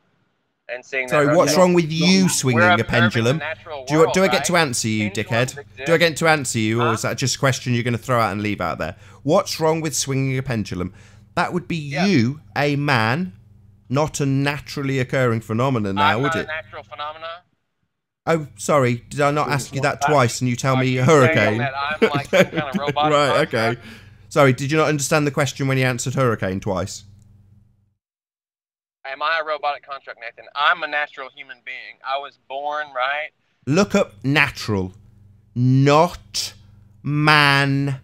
and seeing? Sorry, what's wrong with you swinging a pendulum? Do I get to answer you, dickhead? Do I get to answer you, or is that just a question you're going to throw out and leave out there? What's wrong with swinging a pendulum? That would be you, a man, not a naturally occurring phenomenon now, would it? Natural phenomena. Oh, sorry. Did I not ask you that twice and you tell me a hurricane? That I'm like some kind of robotic right, construct? okay. Sorry, did you not understand the question when you answered hurricane twice? Am I a robotic construct, Nathan? I'm a natural human being. I was born, right? Look up natural. Not man-made.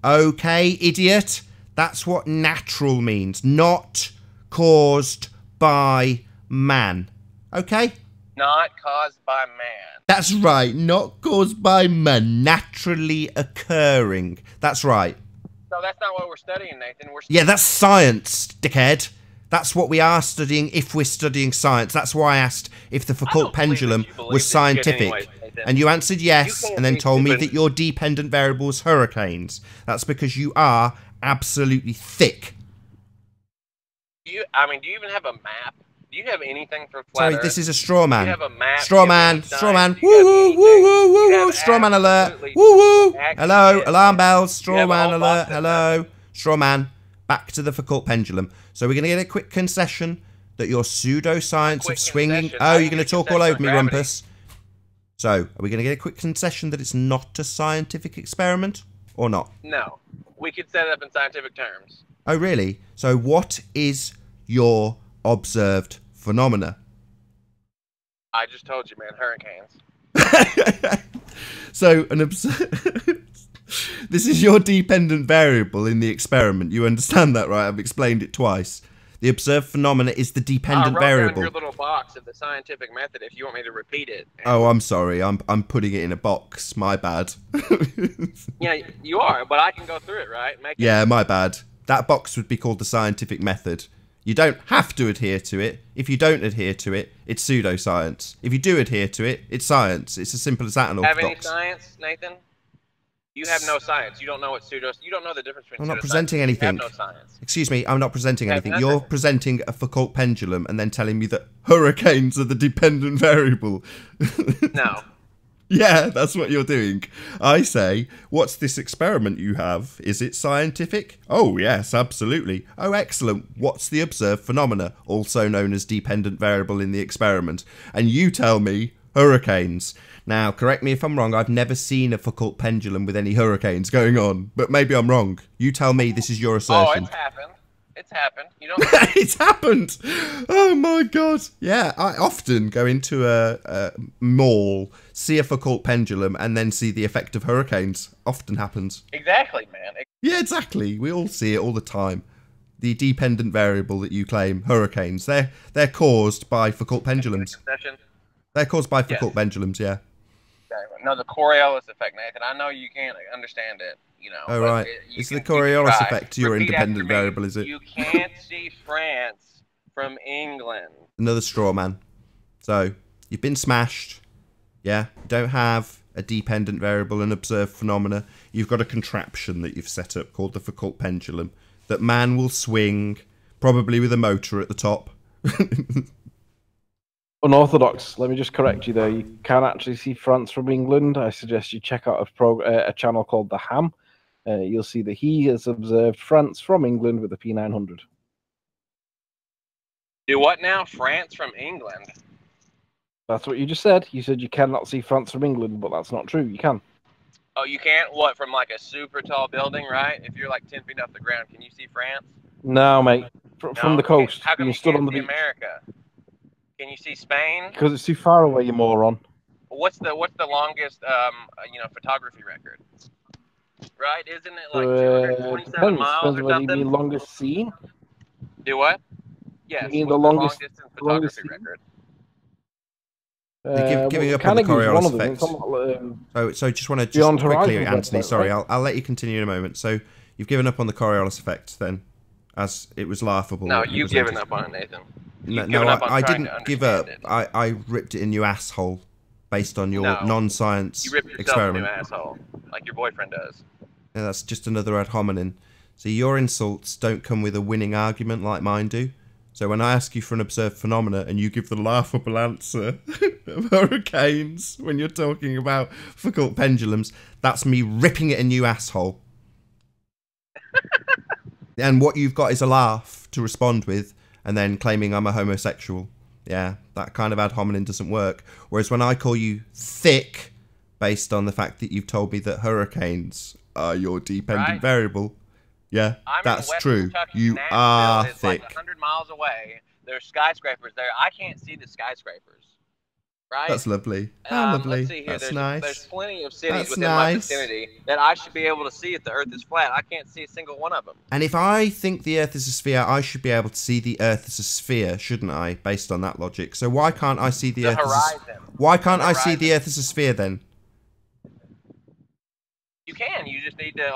Okay, idiot? That's what natural means. Not caused by man. Okay? Not caused by man. That's right. Not caused by man. Naturally occurring. That's right. So that's not what we're studying, Nathan. Yeah, that's science, dickhead. That's what we are studying if we're studying science. That's why I asked if the Foucault pendulum was scientific. And you answered yes, and then told me that your dependent variable was hurricanes. That's because you are absolutely thick. Do you even have a map? Do you have anything for flat Sorry, Earth? this is a straw man. Do you have a map? Straw man. Straw man. Woo woo woo woo woo woo. Straw man alert. Woo woo. Hello. Alarm bells. Straw man alert. Hello. Straw man. Back to the Foucault pendulum. So we're going to get a quick concession that your pseudoscience of swinging. Oh, you're going to talk all over me, Rumpus. So are we going to get a quick concession that it's not a scientific experiment or not? No. We could set it up in scientific terms. Oh, really? So what is your observed phenomena? I just told you, man. Hurricanes. So this is your dependent variable in the experiment. You understand that, right? I've explained it twice. The observed phenomena is the dependent variable. I wrote down your little box of the scientific method if you want me to repeat it. Oh, I'm sorry. I'm putting it in a box. My bad. Yeah, you are, but I can go through it, right? Yeah, my bad. That box would be called the scientific method. You don't have to adhere to it. If you don't adhere to it, it's pseudoscience. If you do adhere to it, it's science. It's as simple as that and orthodox. Have any science, Nathan? You have no science. You don't know what pseudo. You don't know the difference between. I'm not presenting anything. You have no science. Excuse me, I'm not presenting anything. You're presenting a Foucault pendulum and then telling me that hurricanes are the dependent variable. No. Yeah, that's what you're doing. I say, what's this experiment you have? Is it scientific? Oh, yes, absolutely. Oh, excellent. What's the observed phenomena, also known as dependent variable in the experiment? And you tell me hurricanes. Now, correct me if I'm wrong, I've never seen a Foucault pendulum with any hurricanes going on, but maybe I'm wrong. You tell me this is your assertion. Oh, it's happened. It's happened. You don't. It's happened. Oh my god. Yeah, I often go into a mall, see a Foucault pendulum, and then see the effect of hurricanes. Often happens. Exactly, man. Yeah, exactly. We all see it all the time. The dependent variable that you claim, hurricanes, they're caused by Foucault pendulums. They're caused by Foucault pendulums, yeah. No, the Coriolis effect, Nathan. I know you can't understand it, you know. Oh, right. It's the Coriolis effect, your independent variable, is it? You can't see France from England. Another straw man. So, you've been smashed. Yeah, don't have a dependent variable and observed phenomena. You've got a contraption that you've set up called the Foucault pendulum that man will swing, probably with a motor at the top. Unorthodox. Let me just correct you there. You can actually see France from England. I suggest you check out a channel called The Ham. You'll see that he has observed France from England with the P900. Do what now? France from England? That's what you just said. You said you cannot see France from England, but that's not true. You can. Oh, you can't? What, from like a super tall building, right? If you're like 10 feet off the ground, can you see France? No, mate. From the coast. How come you stood can't on the see beach. America? Can you see Spain? Because it's too far away, you moron. What's the longest photography record? Right? Isn't it like 227 miles or whether you something? mean longest scene. Do what? Yes. You mean what's the longest photography record? Giving up on the Coriolis effect. So just want to quickly, Anthony. Sorry, right? I'll let you continue in a moment. So you've given up on the Coriolis effect then, as it was laughable. No, you've given up on it, Nathan. No, I didn't give up. I ripped it in, you asshole, based on your non-science experiment. You ripped yourself a new asshole, like your boyfriend does. Yeah, that's just another ad hominem. See, your insults don't come with a winning argument like mine do. So when I ask you for an observed phenomena and you give the laughable answer of hurricanes when you're talking about Foucault pendulums, that's me ripping it a new asshole. And what you've got is a laugh to respond with and then claiming I'm a homosexual. Yeah, that kind of ad hominem doesn't work. Whereas when I call you thick based on the fact that you've told me that hurricanes are your dependent variable, yeah, that's true. You are thick. Like 100 miles away. There's skyscrapers there. I can't see the skyscrapers. Right? That's lovely. How lovely. Let's see here. That's nice. There's plenty of cities within my vicinity that I should be able to see if the Earth is flat. I can't see a single one of them. And if I think the Earth is a sphere, I should be able to see the Earth as a sphere, shouldn't I? Based on that logic. So why can't I see the Earth Why can't I see the Earth as a sphere then? You can. You just need to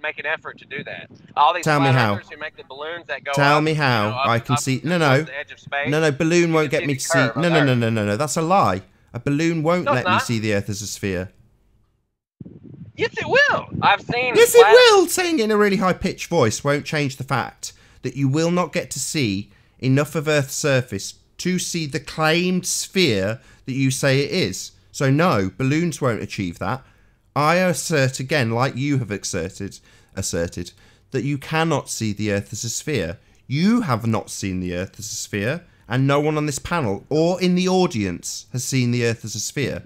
make an effort to do that. All these Tell me how. who make the balloons that go Tell up, me how I can see. No. Balloon won't get me to see. No. That's a lie. A balloon won't let me see the Earth as a sphere. Yes, it will. I've seen. Yes, it will. Saying it in a really high-pitched voice won't change the fact that you will not get to see enough of Earth's surface to see the claimed sphere that you say it is. So no, balloons won't achieve that. I assert again, like you have asserted, that you cannot see the Earth as a sphere. You have not seen the Earth as a sphere, and no one on this panel or in the audience has seen the Earth as a sphere.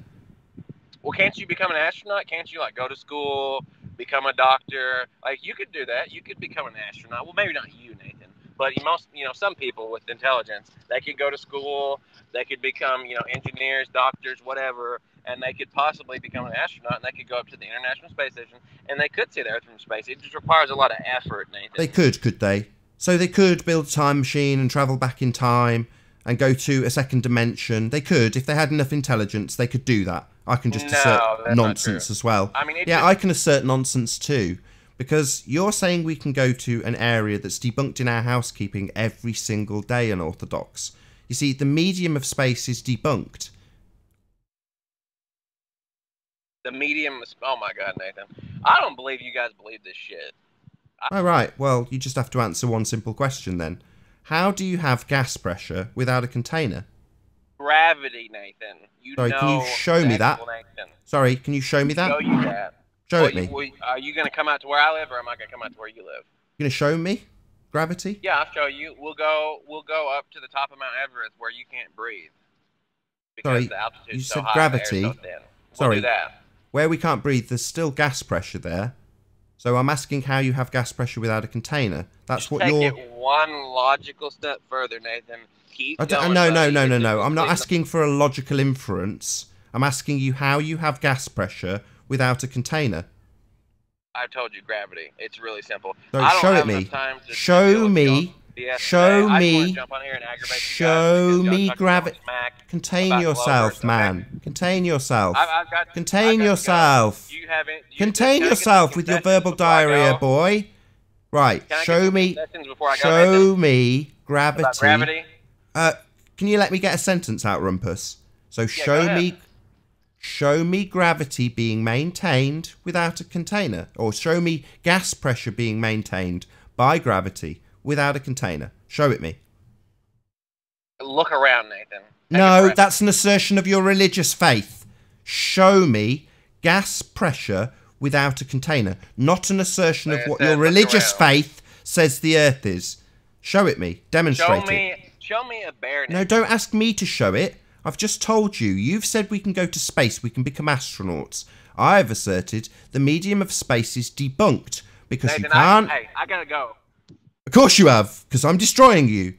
Well, can't you become an astronaut? Can't you go to school, become a doctor? You could do that. You could become an astronaut. Well, maybe not you, Nathan, but some people with intelligence, they could go to school, they could become, engineers, doctors, whatever, and they could possibly become an astronaut, and they could go up to the International Space Station, and they could see the Earth from space. It just requires a lot of effort, Nathan. They could they? So they could build a time machine and travel back in time and go to a second dimension. They could, if they had enough intelligence, they could do that. I can just assert nonsense as well. I can assert nonsense too, because you're saying we can go to an area that's debunked in our housekeeping every single day, unorthodox. You see, the medium of space is debunked. The medium, oh my God, Nathan. I don't believe you guys believe this shit. All right, well, you just have to answer one simple question then. How do you have gas pressure without a container? Gravity, Nathan. Sorry, can you show me that? Sorry, can you show me that? Show you that. Show it me. Are you going to come out to where I live, or am I going to come out to where you live? You're going to show me gravity? Yeah, I'll show you. We'll go up to the top of Mount Everest where you can't breathe. Sorry, you said gravity. We'll do that. Where we can't breathe, there's still gas pressure there. So I'm asking how you have gas pressure without a container. That's what you're... Take it one logical step further, Nathan. Keep going. No. I'm not asking for a logical inference. I'm asking you how you have gas pressure without a container. I told you gravity. It's really simple. So show it me. Show me. Show me. Show me gravity. Contain yourself, man. Contain yourself. Contain yourself. Contain yourself with your verbal diarrhea, boy. Right. Show me. Show me gravity. Can you let me get a sentence out, Rumpus? So show me gravity being maintained without a container, or show me gas pressure being maintained by gravity without a container. Show it me. Look around, Nathan. No, that's an assertion of your religious faith. Show me gas pressure without a container, not an assertion of what your religious faith says the Earth is. Show it me. Demonstrate it. Show me a bear. No, don't ask me to show it. I've just told you. You've said we can go to space. We can become astronauts. I've asserted the medium of space is debunked because Nathan, you can't. Hey, I gotta go. Of course you have, because I'm destroying you.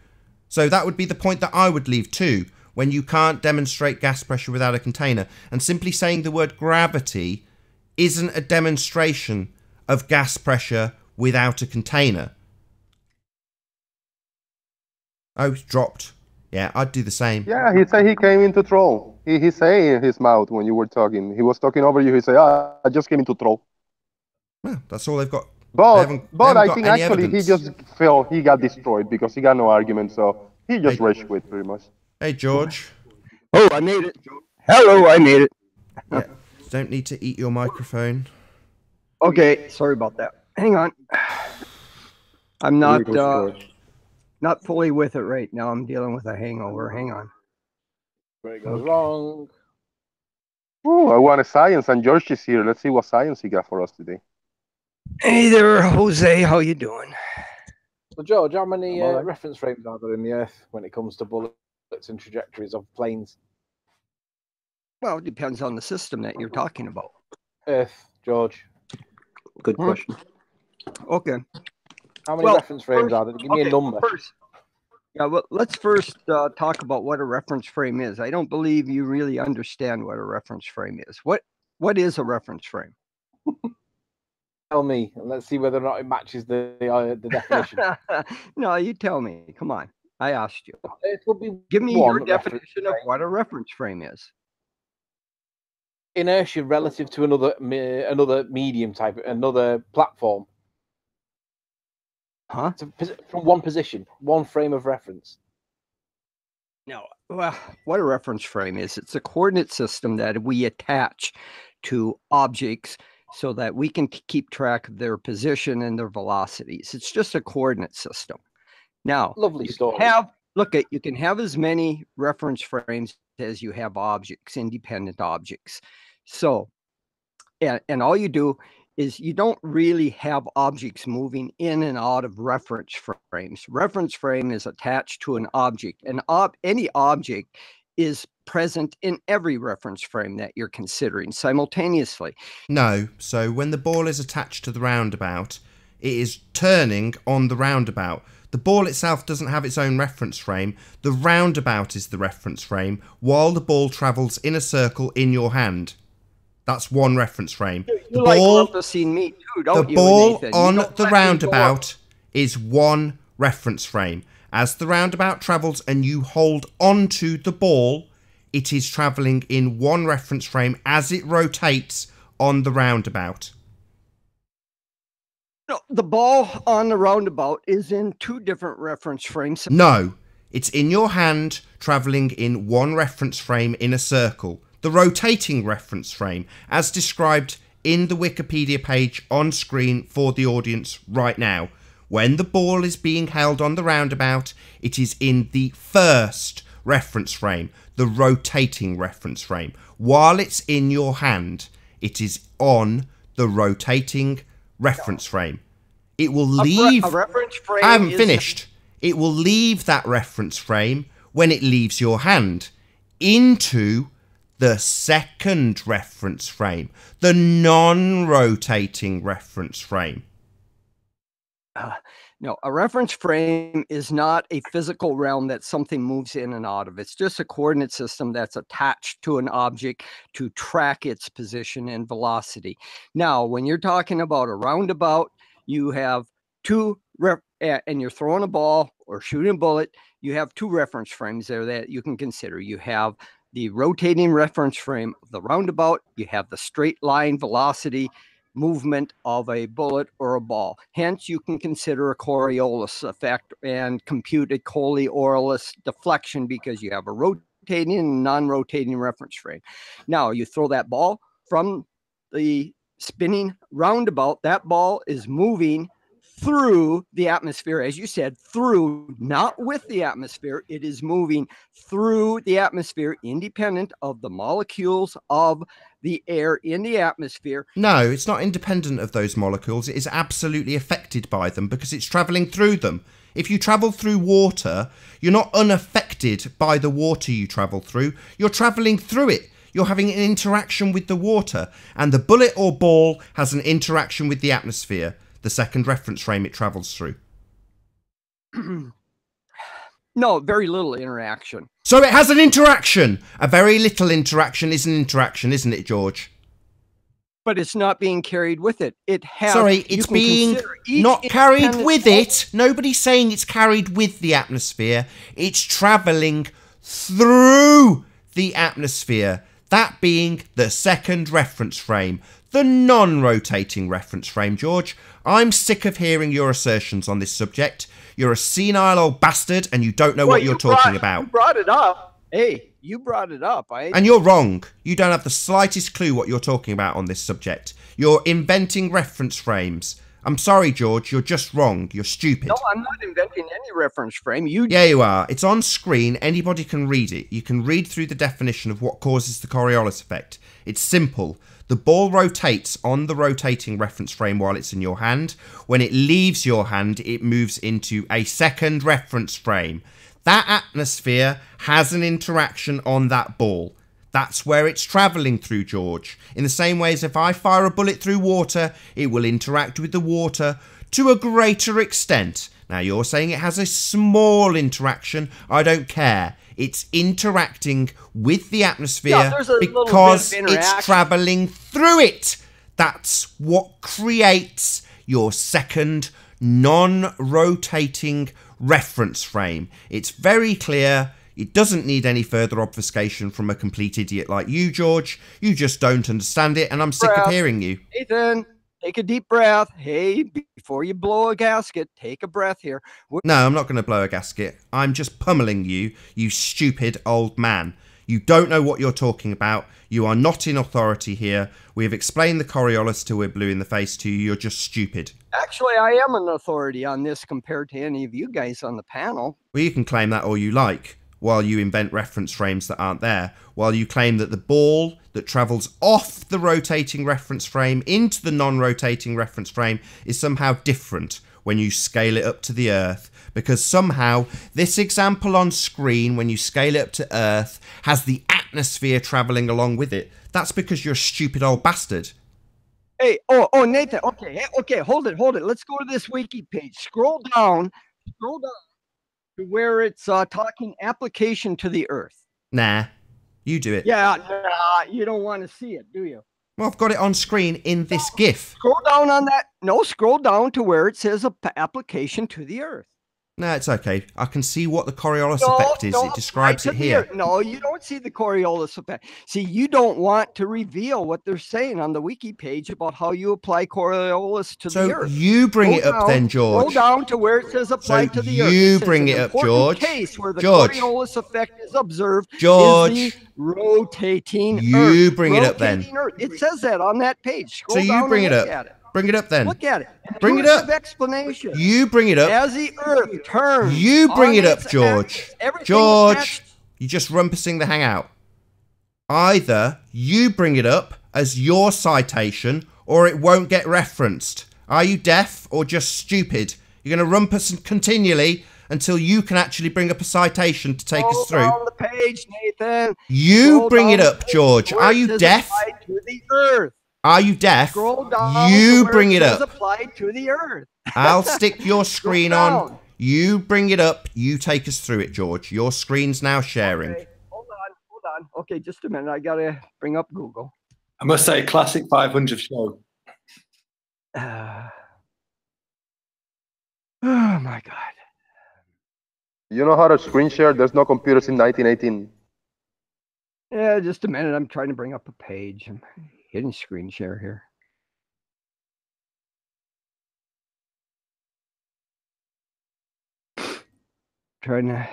So that would be the point that I would leave too, when you can't demonstrate gas pressure without a container. And simply saying the word gravity isn't a demonstration of gas pressure without a container. Oh, it's dropped. Yeah, I'd do the same. Yeah, he said he came in to troll. He say in his mouth when you were talking. He was talking over you. He said, I just came in to troll. Well, that's all they've got. But I think actually he just felt he got destroyed because he got no argument. So he just rage quit pretty much. Hey, George. Oh, I made it. Hello, I made it. Yeah, don't need to eat your microphone. Okay, sorry about that. Hang on. I'm not not fully with it right now. I'm dealing with a hangover. Hang on. Where it goes wrong. Oh, I want a science, and George is here. Let's see what science he got for us today. Hey there, Jose. How you doing? So, George, how many reference frames are there in the Earth when it comes to bullets and trajectories of planes? Well, it depends on the system that you're talking about. Earth, George. Good question. Okay. How many reference frames are there? Give me a number. Well, let's first talk about what a reference frame is. I don't believe you really understand what a reference frame is. What is a reference frame? Tell me, and let's see whether or not it matches the definition. No, you tell me. Come on. I asked you. It will be Give me your definition of what a reference frame is. Inertia relative to another medium type, another platform. Huh? From one position, one frame of reference. No. Well, what a reference frame is, it's a coordinate system that we attach to objects so that we can keep track of their position and their velocities. It's just a coordinate system. Now, lovely story. You can have as many reference frames as you have objects, independent objects. So, and all you do is you don't really have objects moving in and out of reference frames. Reference frame is attached to an object, and any object is present in every reference frame that you're considering simultaneously. No, so when the ball is attached to the roundabout, it is turning on the roundabout. The ball itself doesn't have its own reference frame. The roundabout is the reference frame while the ball travels in a circle in your hand. That's one reference frame. You love to see me too, don't you, Nathan? The ball on the roundabout is one reference frame. As the roundabout travels and you hold onto the ball, it is travelling in one reference frame as it rotates on the roundabout. No, the ball on the roundabout is in two different reference frames. No, it's in your hand, travelling in one reference frame in a circle. The rotating reference frame, as described in the Wikipedia page on screen for the audience right now. When the ball is being held on the roundabout, it is in the first reference frame, the rotating reference frame. While it's in your hand, it is on the rotating reference frame. It will leave... A reference frame I haven't finished. It will leave that reference frame when it leaves your hand into the second reference frame, the non-rotating reference frame. No, a reference frame is not a physical realm that something moves in and out of. It's just a coordinate system that's attached to an object to track its position and velocity. Now, when you're talking about a roundabout, you have and you're throwing a ball or shooting a bullet, you have two reference frames there that you can consider. You have the rotating reference frame of the roundabout, you have the straight line velocity movement of a bullet or a ball. Hence, you can consider a Coriolis effect and compute a Coriolis deflection because you have a rotating and non-rotating reference frame. Now, you throw that ball from the spinning roundabout. That ball is moving through the atmosphere, as you said, through, not with the atmosphere. It is moving through the atmosphere, independent of the molecules of the air in the atmosphere. No, it's not independent of those molecules. It is absolutely affected by them because it's travelling through them. If you travel through water, you're not unaffected by the water you travel through. You're travelling through it. You're having an interaction with the water. And the bullet or ball has an interaction with the atmosphere, the second reference frame it travels through. No, very little interaction. So it has an interaction. A very little interaction is an interaction, isn't it, George? But it's not being carried with it. It has. Sorry, it's being not carried with it. Nobody's saying it's carried with the atmosphere. It's travelling through the atmosphere. That being the second reference frame, the non-rotating reference frame, George. I'm sick of hearing your assertions on this subject. You're a senile old bastard and you don't know what you're talking about. You brought it up. Hey, you brought it up. And you're wrong. You don't have the slightest clue what you're talking about on this subject. You're inventing reference frames. I'm sorry, George, you're just wrong. You're stupid. No, I'm not inventing any reference frame. Yeah, you are. It's on screen. Anybody can read it. You can read through the definition of what causes the Coriolis effect. It's simple. The ball rotates on the rotating reference frame while it's in your hand. When it leaves your hand, it moves into a second reference frame. That atmosphere has an interaction on that ball. That's where it's travelling through, George. In the same way as if I fire a bullet through water, it will interact with the water to a greater extent. Now, you're saying it has a small interaction. I don't care. It's interacting with the atmosphere because it's travelling through it. That's what creates your second non-rotating reference frame. It's very clear. It doesn't need any further obfuscation from a complete idiot like you, George. You just don't understand it, and I'm sick of hearing you. Nathan, take a deep breath. Hey, before you blow a gasket, take a breath here. No, I'm not going to blow a gasket. I'm just pummeling you, you stupid old man. You don't know what you're talking about. You are not in authority here. We have explained the Coriolis till we're blue in the face to you. You're just stupid. Actually, I am an authority on this compared to any of you guys on the panel. Well, you can claim that all you like, while you invent reference frames that aren't there, while you claim that the ball that travels off the rotating reference frame into the non-rotating reference frame is somehow different when you scale it up to the Earth, because somehow this example on screen, when you scale it up to Earth, has the atmosphere travelling along with it. That's because you're a stupid old bastard. Hey, Nathan, okay, hold it. Let's go to this wiki page. Scroll down to where it's talking application to the Earth. Nah, you do it. Yeah, nah, you don't want to see it, do you? Well, I've got it on screen in this GIF. Scroll down on that. No, scroll down to where it says application to the Earth. No, it's okay. I can see what the Coriolis effect is. It describes it here. No, you don't see the Coriolis effect. See, you don't want to reveal what they're saying on the wiki page about how you apply Coriolis to the Earth. So you bring it up then, George. Go down to where it says apply to the Earth. You bring it up, George. Case where the Coriolis effect is observed George. is the rotating Earth. You bring it up then. It says that on that page. So you bring it up. Bring it up then. Look at it. Bring it up. Explanation. You bring it up. As the Earth turns. You bring it up, George. George, you're just rumpusing the hangout. Either you bring it up as your citation, or it won't get referenced. Are you deaf or just stupid? You're going to rumpus continually until you can actually bring up a citation to take us through. On the page, Nathan. You bring it up, George. Are you deaf? To the Earth. Are you deaf? Scroll down. You bring it up. Applied to the Earth. I'll stick your screen on. You bring it up. You take us through it, George. Your screen's now sharing. Okay. Hold on. Okay, just a minute. I gotta bring up Google. I must say, classic 500 show. Oh my God. You know how to screen share? There's no computers in 1918. Yeah, just a minute. I'm trying to bring up a page. I'm hitting screen share here. trying to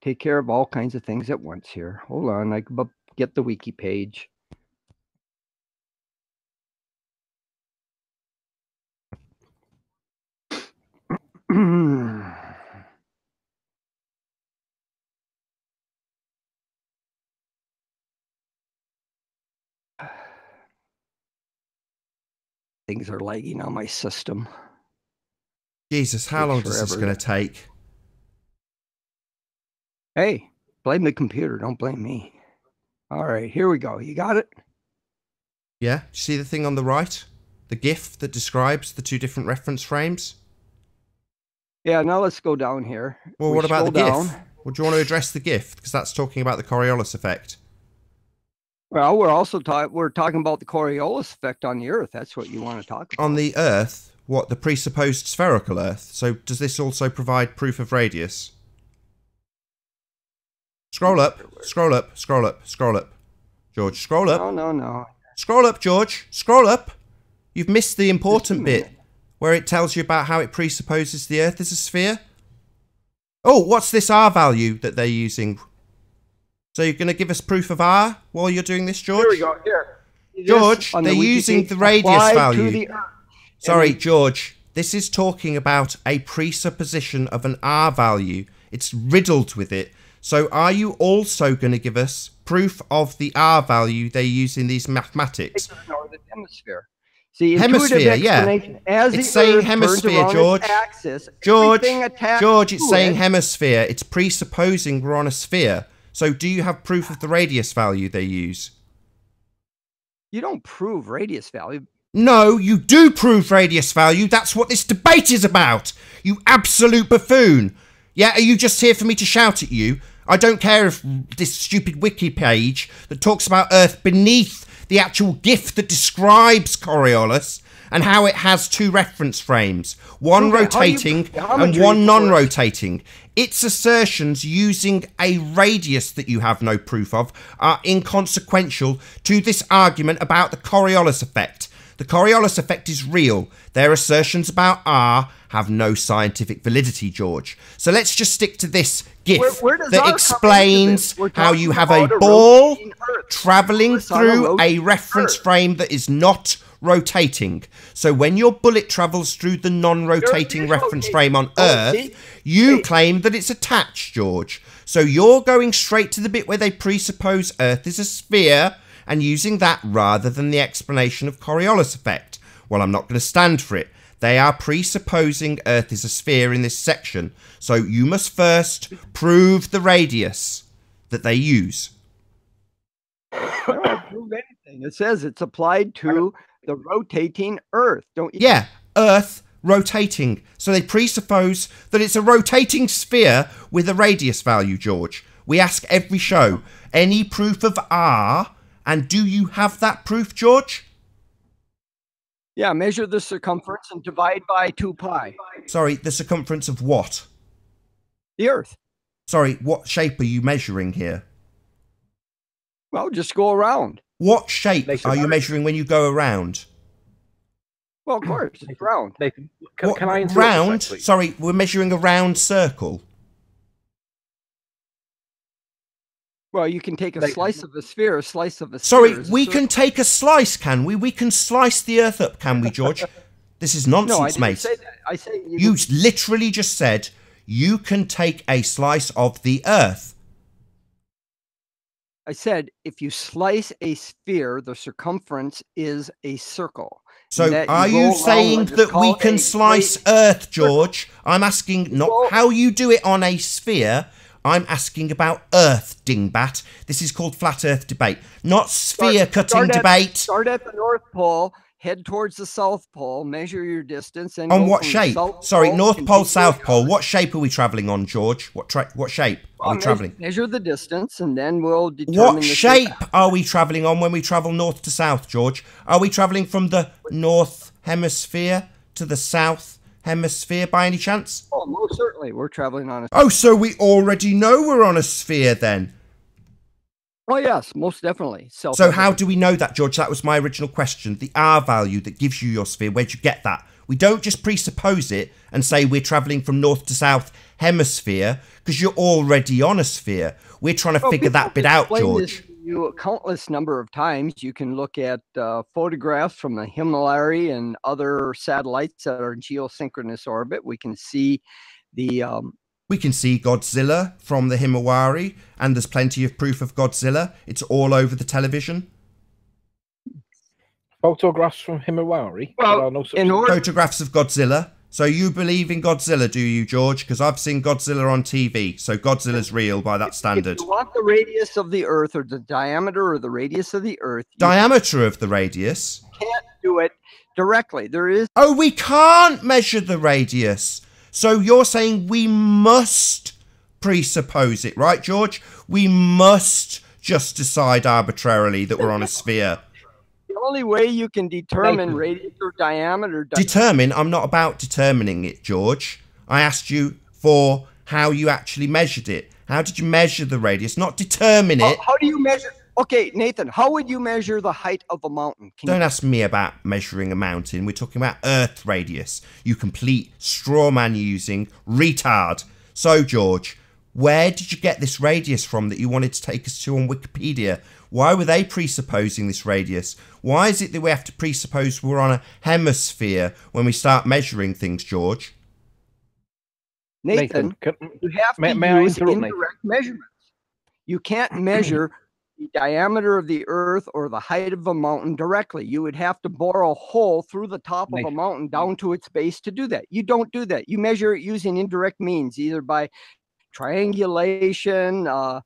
take care of all kinds of things at once here. Hold on, I can get the wiki page. Things are lagging on my system. Jesus, how long is this going to take? Hey, blame the computer. Don't blame me. All right, here we go. You got it? Yeah. See the thing on the right? The GIF that describes the two different reference frames? Yeah, now let's go down here. Well, what about the GIF? Well, do you want to address the GIF? Because that's talking about the Coriolis effect. Well, we're also talking about the Coriolis effect on the Earth. That's what you want to talk about. On the Earth? What, the presupposed spherical Earth? So does this also provide proof of radius? Scroll up, scroll up, scroll up, scroll up. George, scroll up. No. Scroll up, George. Scroll up. You've missed the important bit where it tells you about how it presupposes the Earth is a sphere. Oh, what's this R value that they're using? So you're going to give us proof of R while you're doing this, George? Here we go. Here. George, they're using the radius value. Sorry, George. This is talking about a presupposition of an R value. It's riddled with it. So are you also going to give us proof of the R value they use in these mathematics? The hemisphere. See, hemisphere, yeah. It's saying hemisphere, George. George, it's saying hemisphere. It's presupposing we're on a sphere. So do you have proof of the radius value they use? You don't prove radius value. No, you do prove radius value. That's what this debate is about. You absolute buffoon. Yeah, are you just here for me to shout at you? I don't care if this stupid wiki page that talks about Earth beneath the actual GIF that describes Coriolis and how it has two reference frames, one rotating and one non-rotating. Its assertions using a radius that you have no proof of are inconsequential to this argument about the Coriolis effect. The Coriolis effect is real. Their assertions about R have no scientific validity, George. So let's just stick to this GIF that explains how you have a ball travelling through a reference frame that is not rotating. So when your bullet travels through the non-rotating reference frame on Earth, you claim that it's attached, George. So you're going straight to the bit where they presuppose Earth is a sphere and using that rather than the explanation of Coriolis effect. Well, I'm not going to stand for it. They are presupposing Earth is a sphere in this section. So you must first prove the radius that they use. I don't prove anything. It says it's applied to the rotating Earth. Don't you? Yeah, Earth rotating. So they presuppose that it's a rotating sphere with a radius value, George. We ask every show, any proof of R? And do you have that proof, George? Yeah, measure the circumference and divide by 2 pi. Sorry, the circumference of what? The Earth. Sorry, what shape are you measuring here? Well, just go around. What shape are you measuring when you go around? Well, of course, it's round. Nathan, can I interrupt round? Sorry, we're measuring a round circle. Well, you can take a slice of a sphere, a slice of a sphere. Sorry, we can take a slice, can we? We can slice the Earth up, can we, George? This is nonsense, no, I mate. say that. I say you literally just said you can take a slice of the Earth. I said if you slice a sphere, the circumference is a circle. So are you saying that we can slice Earth, George? I'm asking not how you do it on a sphere. I'm asking about Earth, dingbat. This is called flat Earth debate, not sphere cutting debate. Start at the North Pole, head towards the South Pole, measure your distance, and on what shape? Sorry, North Pole, South Pole. What shape are we travelling on, George? What shape are we travelling? Measure the distance, and then we'll determine. What shape are we travelling on when we travel north to south, George? Are we travelling from the North Hemisphere to the South Hemisphere by any chance? Oh, most certainly. We're traveling on a... Oh, so we already know we're on a sphere then. Oh yes, most definitely. So how do we know that, George? That was my original question. The R value that gives you your sphere, where'd you get that? We don't just presuppose it and say we're travelling from north to south hemisphere because you're already on a sphere. We're trying to figure that bit out, George. You a countless number of times. You can look at photographs from the Himalaya and other satellites that are in geosynchronous orbit. We can see the we can see Godzilla from the Himalaya, and there's plenty of proof of Godzilla. It's all over the television. Photographs from Himalaya? Well, photographs of Godzilla. So you believe in Godzilla, do you, George? Because I've seen Godzilla on TV, so Godzilla's real by that standard. If you want the radius of the Earth, or the diameter or the radius of the Earth. Diameter of the radius? Can't do it directly. There is... Oh, we can't measure the radius. So you're saying we must presuppose it, right, George? We must just decide arbitrarily that we're on a sphere. The only way you can determine radius or diameter... Determine? I'm not about determining it, George. I asked you for how you actually measured it. How did you measure the radius? Not determine it. How do you measure... Okay, Nathan, how would you measure the height of a mountain? Don't ask me about measuring a mountain. We're talking about Earth radius. You complete straw man using retard. So, George, where did you get this radius from that you wanted to take us to on Wikipedia? Why were they presupposing this radius? Why is it that we have to presuppose we're on a hemisphere when we start measuring things, George? Nathan, you have to use indirect measurements. You can't measure the diameter of the Earth or the height of a mountain directly. You would have to bore a hole through the top of a mountain down to its base to do that. You don't do that. You measure it using indirect means, either by triangulation or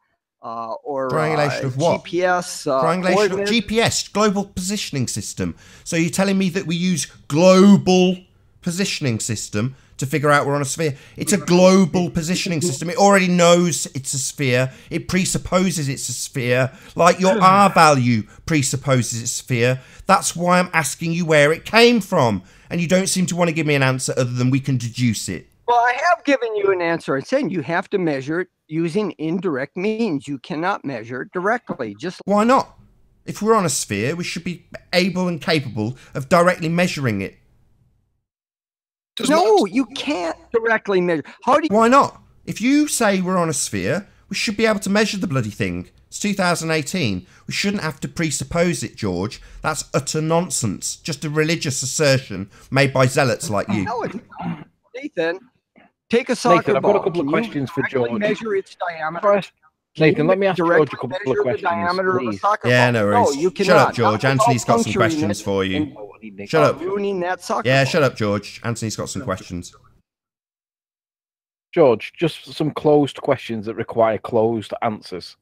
triangulation of what? GPS. Triangulation of GPS, global positioning system. So you're telling me that we use global positioning system to figure out we're on a sphere? It's a global positioning system. It already knows it's a sphere. It presupposes it's a sphere, like your R value presupposes it's a sphere. That's why I'm asking you where it came from. And you don't seem to want to give me an answer other than we can deduce it. Well, I have given you an answer. I'm saying you have to measure it using indirect means. You cannot measure it directly. Why not? If we're on a sphere, we should be able and capable of directly measuring it. No, you can't directly measure. Why not? If you say we're on a sphere, we should be able to measure the bloody thing. It's 2018. We shouldn't have to presuppose it, George. That's utter nonsense. Just a religious assertion made by zealots like you. No, it's not. Nathan, take a soccer Nathan, I've ball. got a couple of questions for George. Measure its diameter. Nathan, let me ask George a couple of questions, please. Yeah, no worries. No, you shut cannot. up, George. Anthony's got some questions for you. Shut up. Ruining that soccer Yeah, ball. shut up, George. Anthony's got some questions. George, just some closed questions that require closed answers.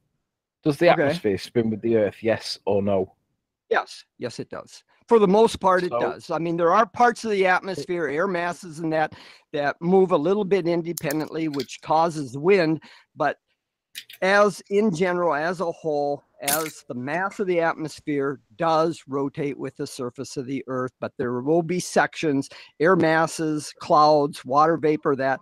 Does the atmosphere spin with the Earth, yes or no? Yes, yes, it does. For the most part, it does. I mean, there are parts of the atmosphere, air masses and that move a little bit independently, which causes wind. But as in general, as a whole, as the mass of the atmosphere does rotate with the surface of the Earth, but there will be sections, air masses, clouds, water vapor that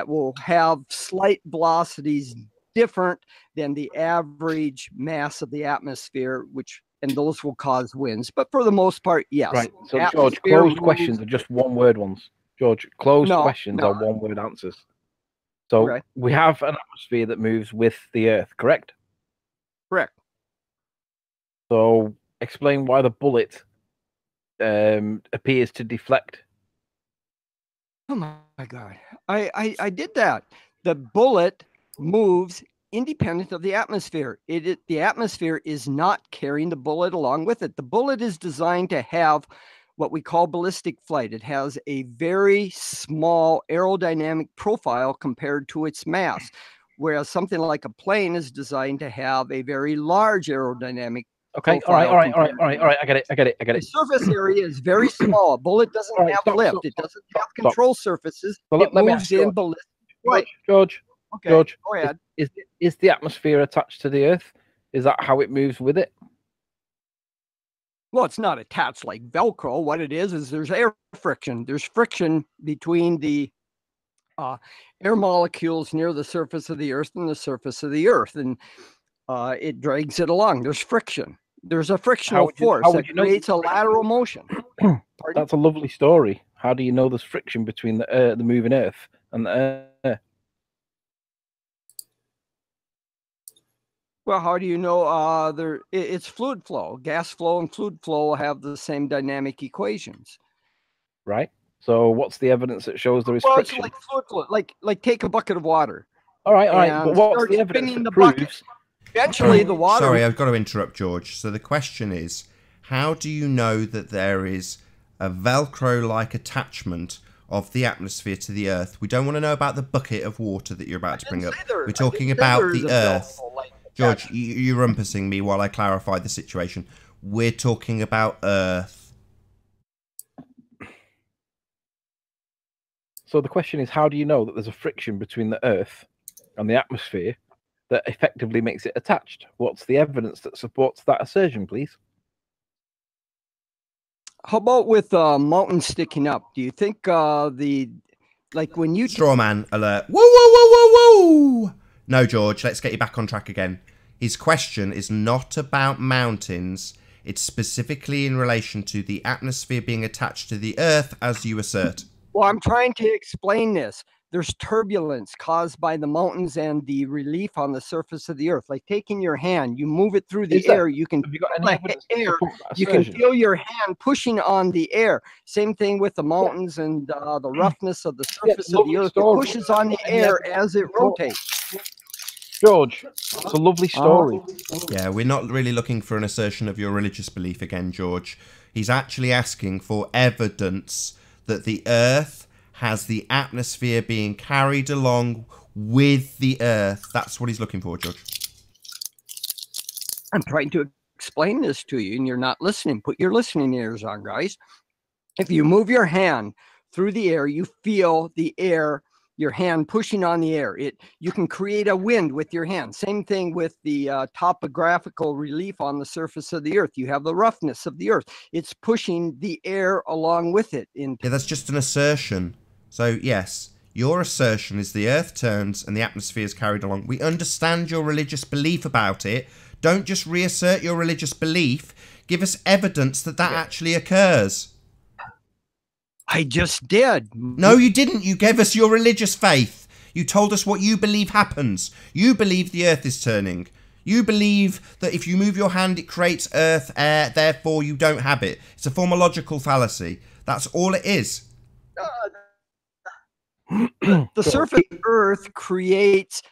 will have slight velocities different than the average mass of the atmosphere, and those will cause winds. But for the most part, yes. Right. So, George, closed questions are just one-word ones. George, closed questions are one-word answers. So we have an atmosphere that moves with the Earth, correct? Correct. So explain why the bullet appears to deflect. Oh my God. I did that. The bullet moves independent of the atmosphere. The atmosphere is not carrying the bullet along with it. The bullet is designed to have what we call ballistic flight. It has a very small aerodynamic profile compared to its mass, whereas something like a plane is designed to have a very large aerodynamic Okay, all right. I get it. The surface area is very small. A bullet doesn't have lift. It doesn't have control surfaces. So it moves in ballistic flight. George, go ahead. Is the atmosphere attached to the Earth? Is that how it moves with it? Well, it's not attached like Velcro. What it is there's air friction. There's friction between the air molecules near the surface of the Earth and the surface of the Earth. And it drags it along. There's friction. There's a frictional force that creates a lateral motion. That's a lovely story. How do you know there's friction between the moving Earth and the Earth? Well, how do you know it's fluid flow? Gas flow and fluid flow have the same dynamic equations. Right. So what's the evidence that shows there is friction? It's like fluid flow. Like take a bucket of water. All right. But what's the evidence that proves? Eventually, the water. Sorry, I've got to interrupt, George. So the question is, how do you know that there is a Velcro-like attachment of the atmosphere to the Earth? We don't want to know about the bucket of water that you're about to bring up. We're talking about the Earth. George, you're rumpusing me while I clarify the situation. We're talking about Earth. So the question is, how do you know that there's a friction between the Earth and the atmosphere that effectively makes it attached? What's the evidence that supports that assertion, please? How about with mountains sticking up? Do you think when you straw man alert? Whoa, whoa, whoa, whoa, whoa! No, George, let's get you back on track again. His question is not about mountains. It's specifically in relation to the atmosphere being attached to the Earth, as you assert. Well, I'm trying to explain this. There's turbulence caused by the mountains and the relief on the surface of the Earth. Like taking your hand, you move it through the air. You can feel your hand pushing on the air. Same thing with the mountains and the roughness of the surface of the Earth. It pushes on the air as it rotates. George, it's a lovely story. Yeah, we're not really looking for an assertion of your religious belief again, George. He's actually asking for evidence that the Earth has the atmosphere being carried along with the Earth. That's what he's looking for, George. I'm trying to explain this to you, and you're not listening. Put your listening ears on, guys. If you move your hand through the air, you feel the air, your hand pushing on the air. You can create a wind with your hand. Same thing with the topographical relief on the surface of the Earth. You have the roughness of the Earth. It's pushing the air along with it. Yeah, that's just an assertion. So, yes, your assertion is the Earth turns and the atmosphere is carried along. We understand your religious belief about it. Don't just reassert your religious belief. Give us evidence that actually occurs. I just did. No, you didn't. You gave us your religious faith. You told us what you believe happens. You believe the Earth is turning. You believe that if you move your hand, it creates Earth air, therefore you don't have it. It's a formological fallacy. That's all it is. The surface of Earth creates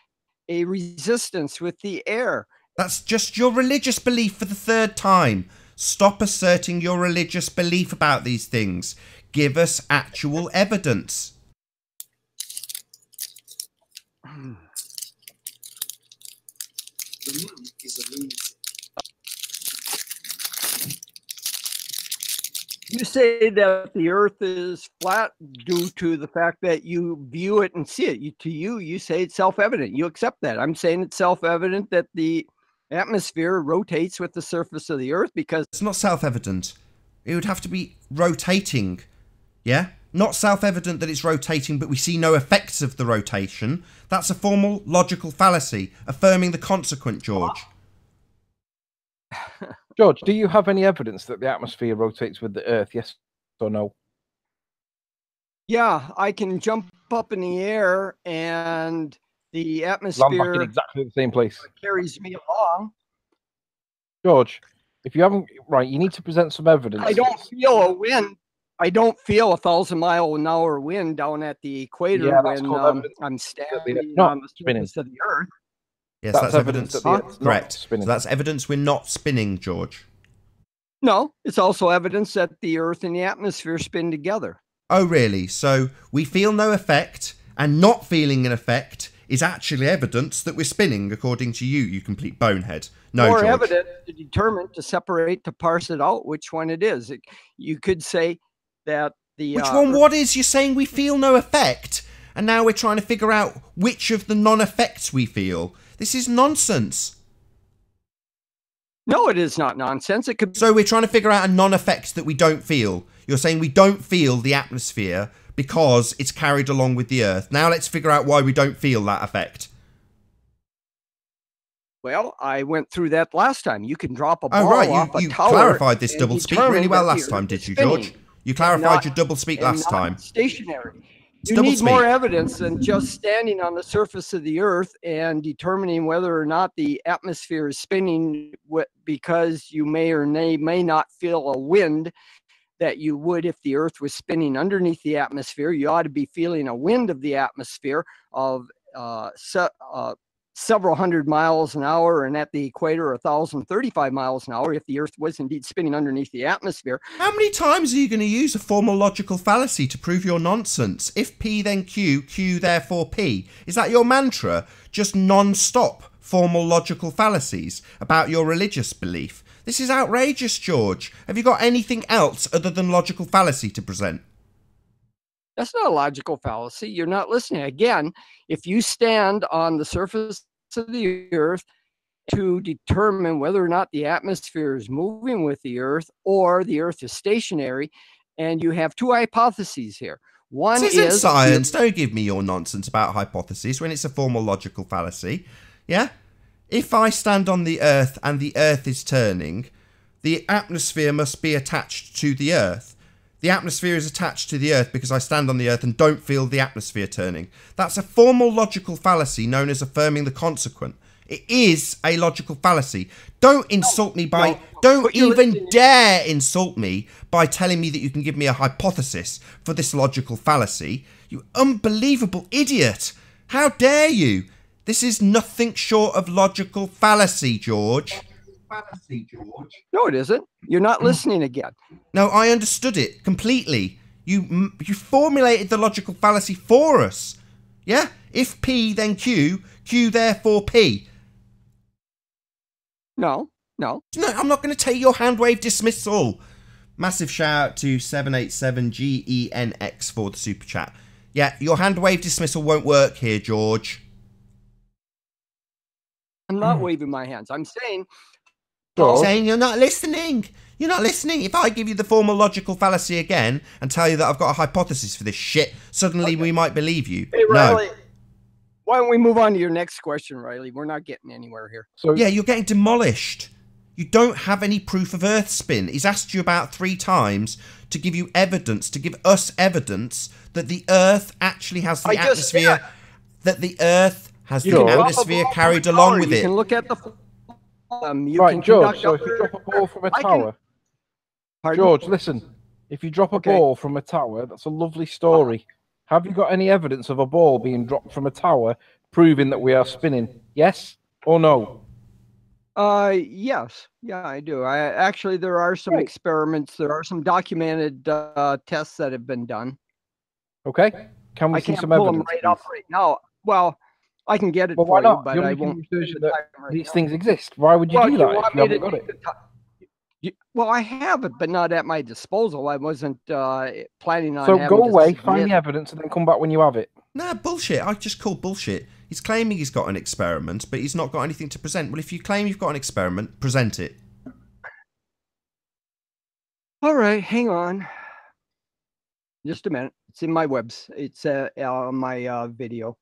a resistance with the air. That's just your religious belief for the third time. Stop asserting your religious belief about these things. Give us actual evidence. You say that the Earth is flat due to the fact that you view it and see it. You say it's self-evident. You accept that. I'm saying it's self-evident that the atmosphere rotates with the surface of the Earth because... It's not self-evident. It would have to be rotating. Yeah? Not self-evident that it's rotating, but we see no effects of the rotation. That's a formal logical fallacy, affirming the consequent, George. George, do you have any evidence that the atmosphere rotates with the Earth, yes or no? Yeah, I can jump up in the air and the atmosphere... Land back in exactly the same place. ...carries me along. George, if you haven't... Right, you need to present some evidence. I don't feel a wind. I don't feel a 1,000-mile-an-hour wind down at the equator when I'm standing on the surface of the Earth. Yes, that's evidence. Correct. So that's evidence we're not spinning, George. No, it's also evidence that the Earth and the atmosphere spin together. Oh, really? So we feel no effect, and not feeling an effect is actually evidence that we're spinning, according to you, you complete bonehead. No, or George. Evidence to determine, to separate, to parse it out, which one it is. You could say that the... Which one what is? You're saying we feel no effect, and now we're trying to figure out which of the non-effects we feel. This is nonsense. No, it is not nonsense. It could. So we're trying to figure out a non-effect that we don't feel. You're saying we don't feel the atmosphere because it's carried along with the Earth. Now let's figure out why we don't feel that effect. Well, I went through that last time. You can drop a ball Oh, right. off a You tower. clarified this and double speak determine really well that the last time, Earth is did you, George? spinning You and clarified not- your double speak and last not time. stationary. It's You double need more speak. evidence than just standing on the surface of the Earth and determining whether or not the atmosphere is spinning because you may or may not feel a wind that you would if the Earth was spinning underneath the atmosphere. You ought to be feeling a wind of the atmosphere of several hundred miles an hour, and at the equator 1,035 miles an hour if the Earth was indeed spinning underneath the atmosphere. How many times are you going to use a formal logical fallacy to prove your nonsense? If P then Q, Q therefore P. Is that your mantra? Just non-stop formal logical fallacies about your religious belief? This is outrageous, George. Have you got anything else other than logical fallacy to present? That's not a logical fallacy. You're not listening. Again, if you stand on the surface of the Earth to determine whether or not the atmosphere is moving with the Earth or the Earth is stationary, and you have two hypotheses here. One this isn't is science. Don't give me your nonsense about hypotheses when it's a formal logical fallacy. Yeah? If I stand on the Earth and the Earth is turning, the atmosphere must be attached to the Earth. The atmosphere is attached to the Earth because I stand on the Earth and don't feel the atmosphere turning. That's a formal logical fallacy known as affirming the consequent. It is a logical fallacy. Don't insult me by... Don't even dare insult me by telling me that you can give me a hypothesis for this logical fallacy. You unbelievable idiot. How dare you? This is nothing short of logical fallacy, George. No, it isn't. You're not listening again. No, I understood it completely. You formulated the logical fallacy for us. Yeah? If P, then Q. Q, therefore P. No. No, I'm not going to take your hand wave dismissal. Massive shout out to 787GENX for the super chat. Yeah, your hand wave dismissal won't work here, George. I'm not waving my hands. I'm saying... Saying you're not listening. You're not listening. If I give you the formal logical fallacy again and tell you that I've got a hypothesis for this shit, suddenly we might believe you. Hey, Riley, no. Why don't we move on to your next question, Riley? We're not getting anywhere here. So yeah, you're getting demolished. You don't have any proof of Earth spin. He's asked you about 3 times to give you evidence, to give us evidence that the Earth actually has the atmosphere, that the Earth has the atmosphere carried along with it. You can look at the... right, George, so if you drop a ball from a tower... George, listen. If you drop a ball from a tower, that's a lovely story. Have you got any evidence of a ball being dropped from a tower proving that we are spinning? Yes or no? Yes. Yeah, I do. Actually, there are some experiments. There are some documented tests that have been done. Okay. Can we see some pull evidence? them right up right now. Well, I can get it Well, for why you, not? but You're I making won't. research that these things exist. Why would you do that if you haven't got it? Well, I have it, but not at my disposal. I wasn't planning on. So having go to away, submit. find the evidence, and then come back when you have it. Nah, bullshit. I just call bullshit. He's claiming he's got an experiment, but he's not got anything to present. Well, if you claim you've got an experiment, present it. All right, hang on. Just a minute. It's in my webs. It's on my video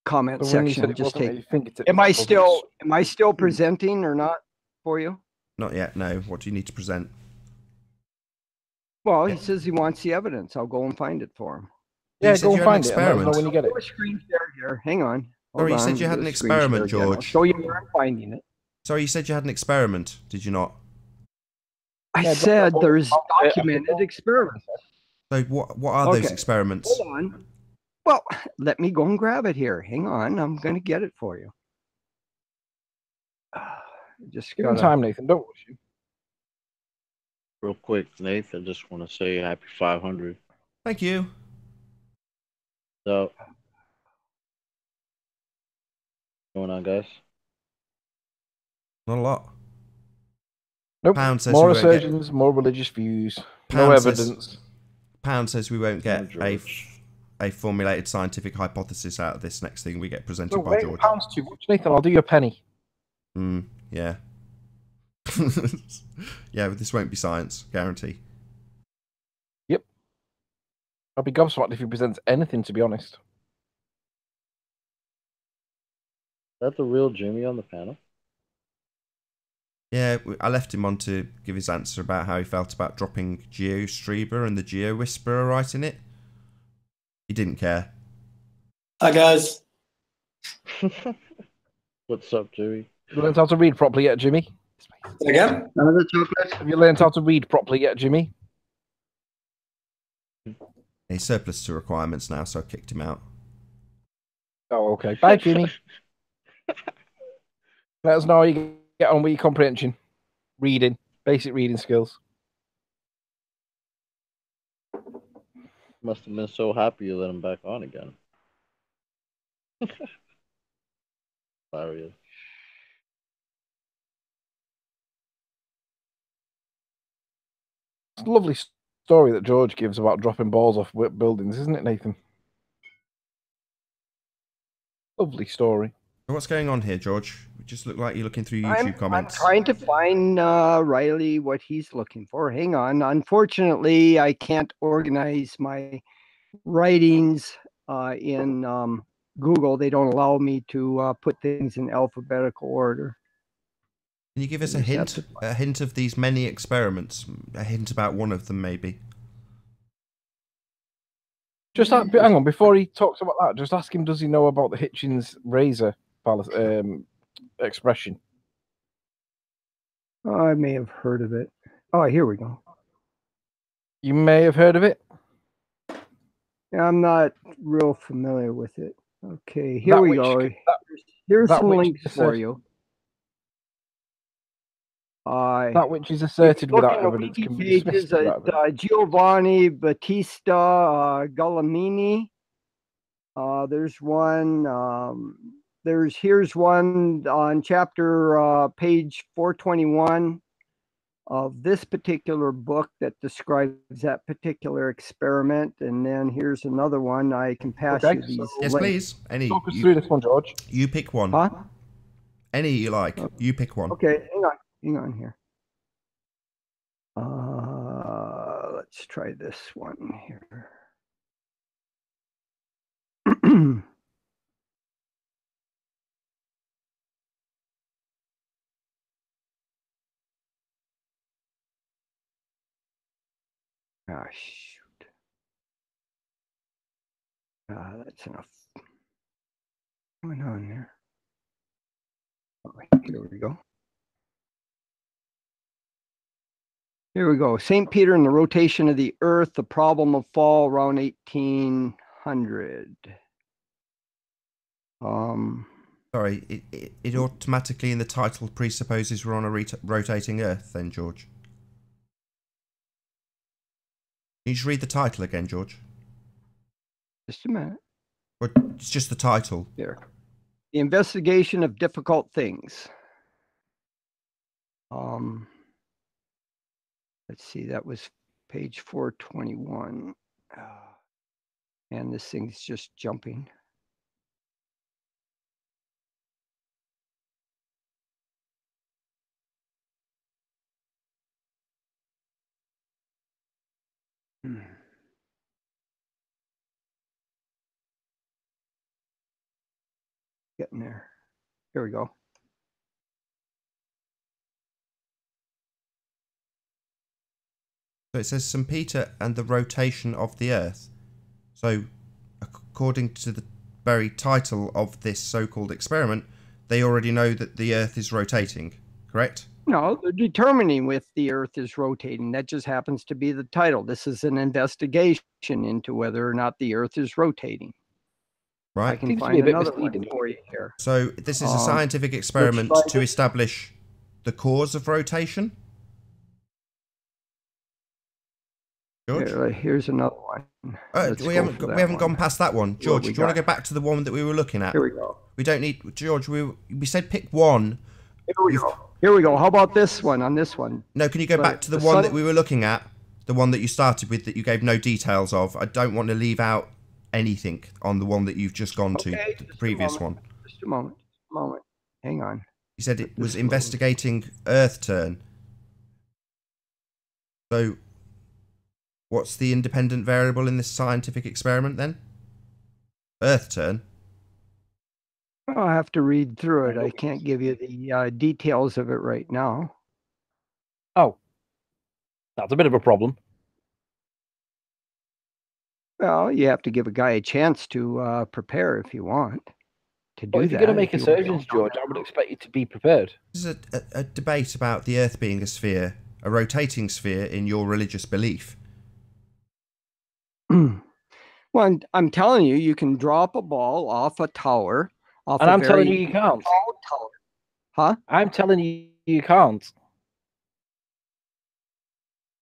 comment section. Just take. Am I still presenting or not for you? Not yet. No. What do you need to present? Well, he says he wants the evidence. I'll go and find it for him. Yeah, go and find it. And let us know when you get it. Screen share here. Hang on. Sorry, you said you had an experiment, George. I'll show you where I'm finding it. Sorry, you said you had an experiment. Did you not? I said there's documented experiments. So what are those experiments? Hold on. Well, let me go and grab it here. Hang on. I'm going to get it for you. Just give him time, Nathan. Don't rush you. Real quick, Nathan, just want to say happy 500. Thank you. So, what's going on, guys? Not a lot. Nope. Pound says more assertions, more religious views. No evidence. Pound says we won't get a formulated scientific hypothesis out of this next thing we get presented by George. Pound's too much, Nathan. I'll do you a penny. Yeah. Yeah, but this won't be science, guarantee. Yep. I'll be gobsmacked if he presents anything, to be honest. That's a real Jimmy on the panel. Yeah, I left him on to give his answer about how he felt about dropping GeoStreamer and the Geo Whisperer right in it. He didn't care. Hi guys. What's up, Jimmy? You learned how to read properly yet, Jimmy? Again? Another chocolate? Have you learned how to read properly yet, Jimmy? He's surplus to requirements now, so I kicked him out. Oh, okay. Bye, Jimmy. Let us know how you get on with your comprehension. Reading. Basic reading skills. Must have been so happy you let him back on again. Hilarious. It's a lovely story that George gives about dropping balls off buildings, isn't it, Nathan? Lovely story. What's going on here, George? You just look like you're looking through YouTube comments. I'm trying to find Riley what he's looking for. Hang on. Unfortunately, I can't organize my writings in Google. They don't allow me to put things in alphabetical order. Can you give us a hint of these many experiments? A hint about one of them, maybe. Just hang on, before he talks about that, just ask him, does he know about the Hitchens razor expression? Oh, I may have heard of it. Oh, here we go. You may have heard of it? Yeah, I'm not real familiar with it. Okay, here we go. Here's some links for you. That which is asserted without evidence can be dismissed without evidence. Giovanni Battista Guglielmini. There's one. Here's one on chapter page 421 of this particular book that describes that particular experiment, and then here's another one. I can pass you these. Yes, please. Any. Talk us through this one, George. You pick one. Huh? Any you like. You pick one. Okay, hang on here. Let's try this one here. Ah, shoot. That's enough. What's going on there? All right, here we go. Here we go. St. Peter and the rotation of the Earth, the problem of fall around 1800. Sorry, it automatically in the title presupposes we're on a rotating Earth then, George. Can you just read the title again, George? Just a minute. Or it's just the title. There. The investigation of difficult things. Let's see, that was page 421. And this thing's just jumping. Getting there. Here we go. So it says St. Peter and the rotation of the Earth. So, according to the very title of this so-called experiment, they already know that the Earth is rotating, correct? No, they're determining if the Earth is rotating. That just happens to be the title. This is an investigation into whether or not the Earth is rotating. Right. I can find another one for you here. So this is a scientific experiment to establish the cause of rotation? George? Here's another one. We haven't gone past that one. George, do you want to go back to the one that we were looking at? Here we go. We don't need... George, we said pick one. Here we go. How about this one on this one? No, can you go back to the one that we were looking at? The one that you started with that you gave no details of. I don't want to leave out anything on the one that you've just gone to, the previous one. Just a moment. Hang on. You said it was investigating Earth turn. So, what's the independent variable in this scientific experiment then? Earth turn? I'll have to read through it. I can't give you the details of it right now. Oh, that's a bit of a problem. Well, you have to give a guy a chance to prepare if you want to do But if you're going to make assertions, George, I would expect you to be prepared. This is a debate about the Earth being a sphere, a rotating sphere in your religious belief. Well, I'm telling you, you can drop a ball off a tower. And I'm telling you, you can't. Tower. Huh? I'm telling you, you can't.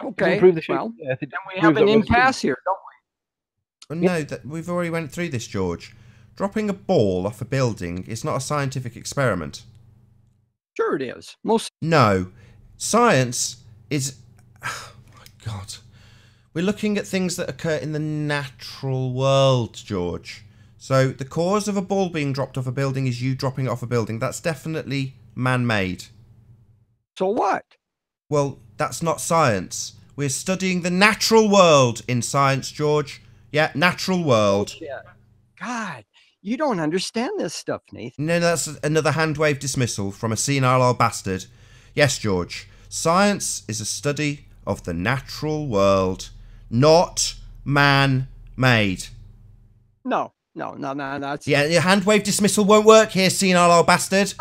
Okay. Well, then we have an impasse here, don't we? No, we've already went through this, George. Dropping a ball off a building is not a scientific experiment. Sure it is. No. Science is... Oh, my God. We're looking at things that occur in the natural world, George. So the cause of a ball being dropped off a building is you dropping it off a building. That's definitely man-made. So what? Well, that's not science. We're studying the natural world in science, George. Yeah, natural world. Yeah. God, you don't understand this stuff, Nathan. No, that's another hand-wave dismissal from a senile old bastard. Yes, George. Science is a study of the natural world, not man-made. No, that's... Yeah, your hand-wave dismissal won't work here, senile old bastard.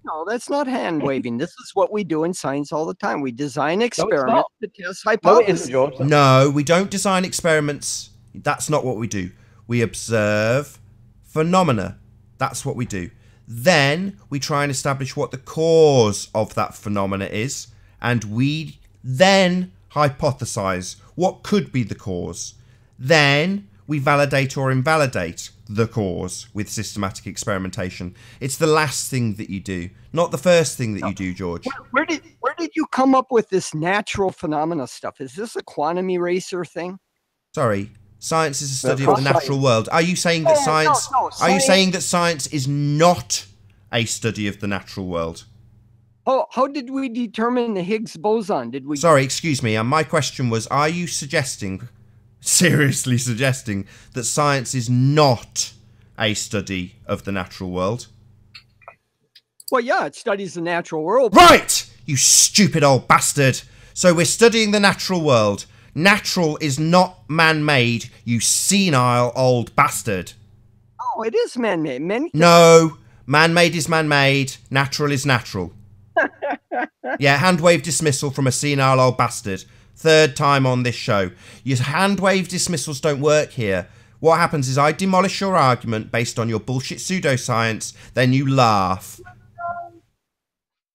No, that's not hand-waving. This is what we do in science all the time. We design experiments to test hypotheses. No, it isn't, George. No, we don't design experiments. That's not what we do. We observe phenomena. That's what we do. Then we try and establish what the cause of that phenomena is, and we then hypothesize what could be the cause. Then we validate or invalidate the cause with systematic experimentation. It's the last thing that you do, not the first thing that you do, George. Where did you come up with this natural phenomena stuff? Is this a quantum eraser thing? Sorry. Science is a study of the natural world. Are you saying that science... Are you saying that science is not a study of the natural world? How did we determine the Higgs boson? Did we... Sorry, excuse me. And my question was, are you suggesting, seriously suggesting, that science is not a study of the natural world? Well, yeah, it studies the natural world. Right! You stupid old bastard. So we're studying the natural world. Natural is not man-made, you senile old bastard. Oh, it is man-made. No, man-made is man-made, natural is natural. Yeah, hand-wave dismissal from a senile old bastard. Third time on this show. Your hand-wave dismissals don't work here. What happens is I demolish your argument based on your bullshit pseudoscience, then you laugh.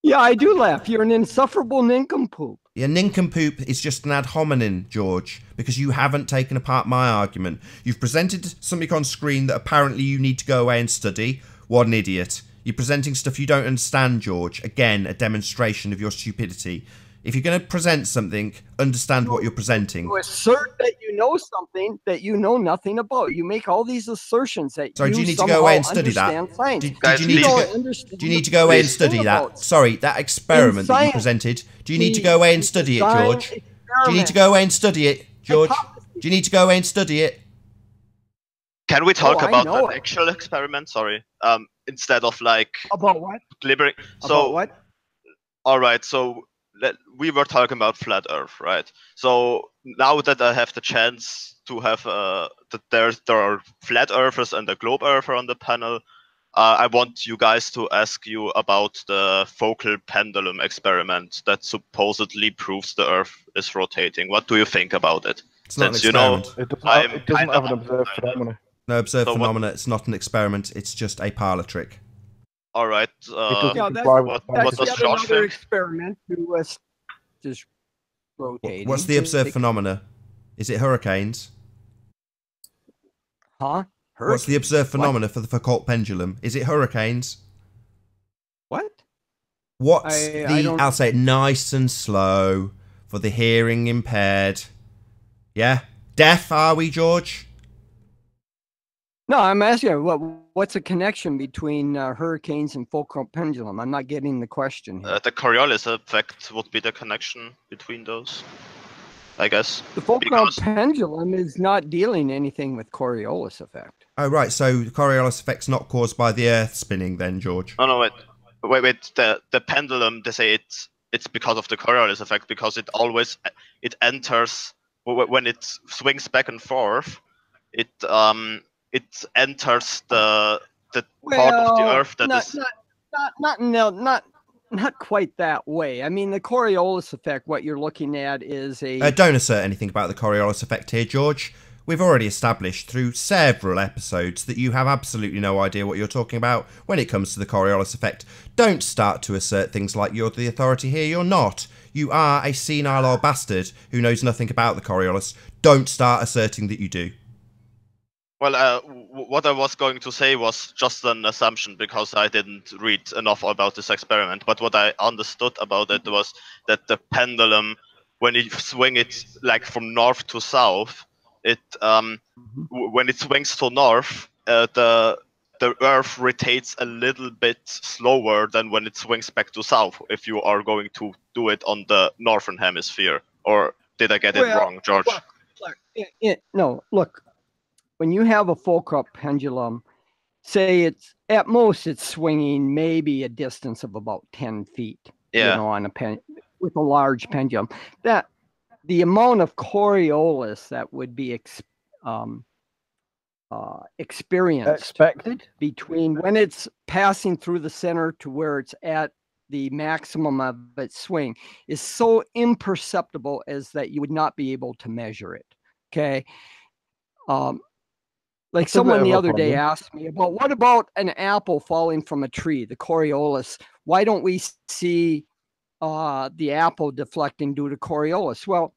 Yeah, I do laugh. You're an insufferable nincompoop. Yeah, nincompoop is just an ad hominem, George, because you haven't taken apart my argument. You've presented something on screen that apparently you need to go away and study. What an idiot. You're presenting stuff you don't understand, George. Again, a demonstration of your stupidity. If you're going to present something, understand what you're presenting. You assert that you know something that you know nothing about. You make all these assertions that Sorry, do you need to go away and study that? Do you need to go away and study that? Sorry, that experiment that you presented. Do you need to go away and study it, George? Do you need to go away and study it, George? Do you need to go away and study it? Can we talk about an actual experiment? Sorry. Instead of like... About what? So, about what? All right, so... we were talking about flat Earth, right? So now that I have the chance to have that there are flat Earthers and a globe Earther on the panel, I want you guys to ask you about the focal pendulum experiment that supposedly proves the Earth is rotating. What do you think about it? It's not an experiment. It doesn't have an observed phenomena. No observed phenomena. It's not an experiment. It's just a parlor trick. All right. What does Josh think? Experiment to just rotating. What's the observed phenomena? Is it hurricanes? Huh? What's the observed phenomena for the Foucault pendulum? Is it hurricanes? What? What's I'll say it nice and slow for the hearing impaired. Yeah? Deaf, are we, George? No, I'm asking you, what's the connection between hurricanes and Foucault pendulum? I'm not getting the question here. The Coriolis effect would be the connection between those. I guess. The Fulcrum pendulum is not dealing anything with Coriolis effect. Oh, right. So the Coriolis effect's not caused by the Earth spinning then, George? Oh, no, wait. The pendulum, they say it's because of the Coriolis effect, because it enters, when it swings back and forth, it enters the part of the Earth that is... Not quite that way. I mean, the Coriolis effect, what you're looking at is a... Don't assert anything about the Coriolis effect here, George. We've already established through several episodes that you have absolutely no idea what you're talking about when it comes to the Coriolis effect. Don't start to assert things like you're the authority here. You're not. You are a senile old bastard who knows nothing about the Coriolis. Don't start asserting that you do. Well, what I was going to say was just an assumption because I didn't read enough about this experiment. But what I understood about it was that the pendulum, when you swing it like from north to south, when it swings to north, the Earth rotates a little bit slower than when it swings back to south. If you are going to do it on the northern hemisphere, or did I get it wrong, George? No, look. When you have a Fulcrum pendulum, say it's at most it's swinging maybe a distance of about 10 feet. Yeah. You know, on with a large pendulum, that the amount of Coriolis that would be expected between when it's passing through the center to where it's at the maximum of its swing is so imperceptible as that you would not be able to measure it. Okay. Like someone the other day asked me about, what about an apple falling from a tree, the Coriolis? Why don't we see the apple deflecting due to Coriolis? Well,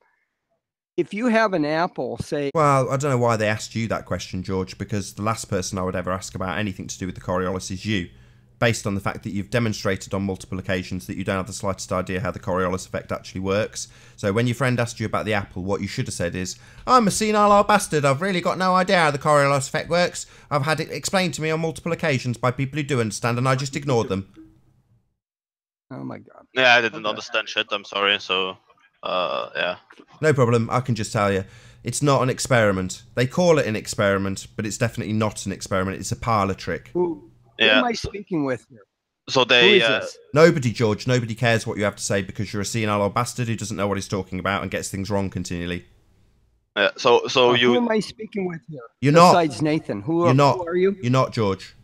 if you have an apple, say... Well, I don't know why they asked you that question, George, because the last person I would ever ask about anything to do with the Coriolis is you, based on the fact that you've demonstrated on multiple occasions that you don't have the slightest idea how the Coriolis effect actually works. So when your friend asked you about the apple, what you should have said is, I'm a senile old bastard, I've really got no idea how the Coriolis effect works. I've had it explained to me on multiple occasions by people who do understand, and I just ignored them. Oh my God. Yeah, I didn't understand shit, I'm sorry, so, yeah. No problem, I can just tell you. It's not an experiment. They call it an experiment, but it's definitely not an experiment. It's a parlour trick. Who am I speaking with here? So they... Who is this? Nobody, George. Nobody cares what you have to say because you're a senile old bastard who doesn't know what he's talking about and gets things wrong continually. So you... Who am I speaking with here? You're not. Besides Nathan. Who are you? You're not, George.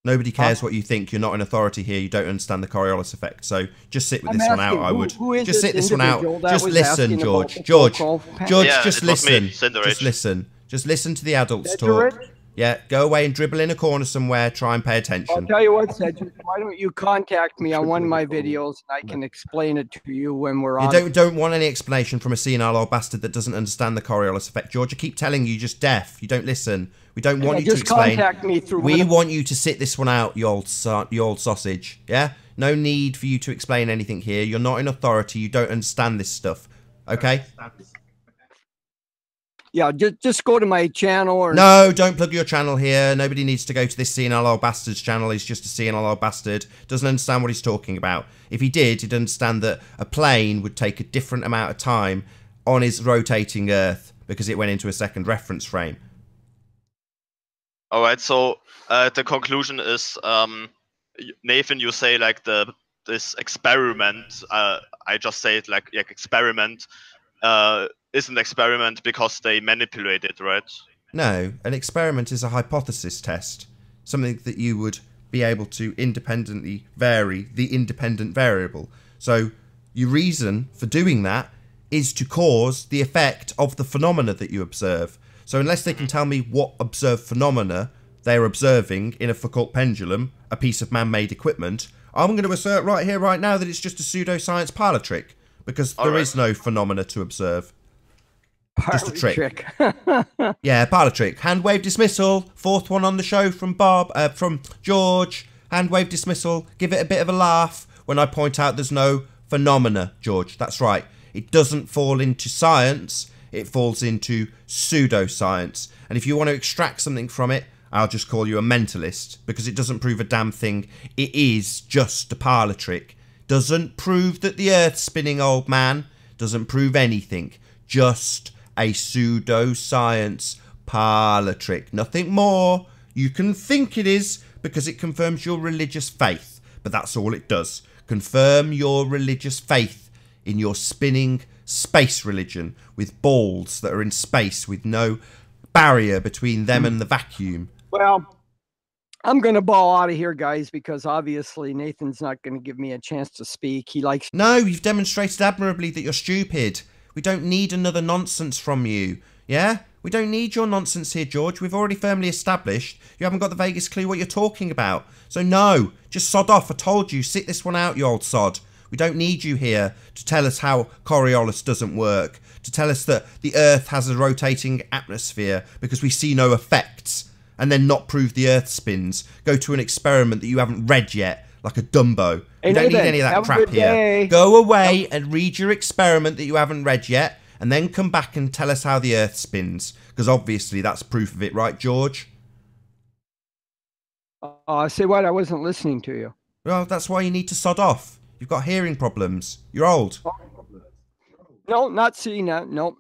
Nobody cares what you think. You're not an authority here. You don't understand the Coriolis effect. So just sit with this one out, I would. Just sit this one out. Just listen, George. George, just listen. Just listen. Just listen to the adults talk. Yeah, go away and dribble in a corner somewhere. Try and pay attention. I'll tell you what, Cedric. Why don't you contact me on one of my videos and I can explain it to you when we're on. You don't want any explanation from a senile old bastard that doesn't understand the Coriolis effect. George, I keep telling you, you're just deaf. You don't listen. We don't want you to explain. Contact me through. We want you to sit this one out, you old sausage. Yeah? No need for you to explain anything here. You're not in authority. You don't understand this stuff. Okay? Yeah, just go to my channel. Or... No, don't plug your channel here. Nobody needs to go to this senile old bastard's channel. He's just a senile old bastard. Doesn't understand what he's talking about. If he did, he'd understand that a plane would take a different amount of time on his rotating Earth because it went into a second reference frame. All right, so the conclusion is, Nathan, you say like this experiment. I just say it like experiment. Is an experiment because they manipulate it, right? No, an experiment is a hypothesis test. Something that you would be able to independently vary the independent variable. So your reason for doing that is to cause the effect of the phenomena that you observe. So unless they can tell me what observed phenomena they're observing in a Foucault pendulum, a piece of man-made equipment, I'm going to assert right here, right now, that it's just a pseudoscience parlour trick. Because there is no phenomena to observe. Just a trick. Yeah, parlour trick. Hand wave dismissal. Fourth one on the show from from George. Hand wave dismissal. Give it a bit of a laugh when I point out there's no phenomena, George. That's right. It doesn't fall into science. It falls into pseudoscience. And if you want to extract something from it, I'll just call you a mentalist because it doesn't prove a damn thing. It is just a parlour trick. Doesn't prove that the Earth's spinning, old man. doesn't prove anything. Just a pseudoscience parlor trick. Nothing more. You can think it is because it confirms your religious faith, but that's all it does. Confirm your religious faith in your spinning space religion with balls that are in space with no barrier between them and the vacuum. Well, I'm going to ball out of here, guys, because obviously Nathan's not going to give me a chance to speak. He likes... No, you've demonstrated admirably that you're stupid. We don't need another nonsense from you. Yeah? We don't need your nonsense here, George. We've already firmly established you haven't got the vaguest clue what you're talking about. So no, just sod off. I told you, sit this one out, you old sod. We don't need you here to tell us how Coriolis doesn't work, to tell us that the Earth has a rotating atmosphere because we see no effects, and then not prove the Earth spins. Go to an experiment that you haven't read yet, like a Dumbo. Hey, you don't Nathan, need any of that have a crap good here. day. Go away and read your experiment that you haven't read yet, and then come back and tell us how the Earth spins, because obviously that's proof of it, right, George? Say what? I wasn't listening to you. Well, that's why you need to sod off. You've got hearing problems. You're old. No, not seeing that. No.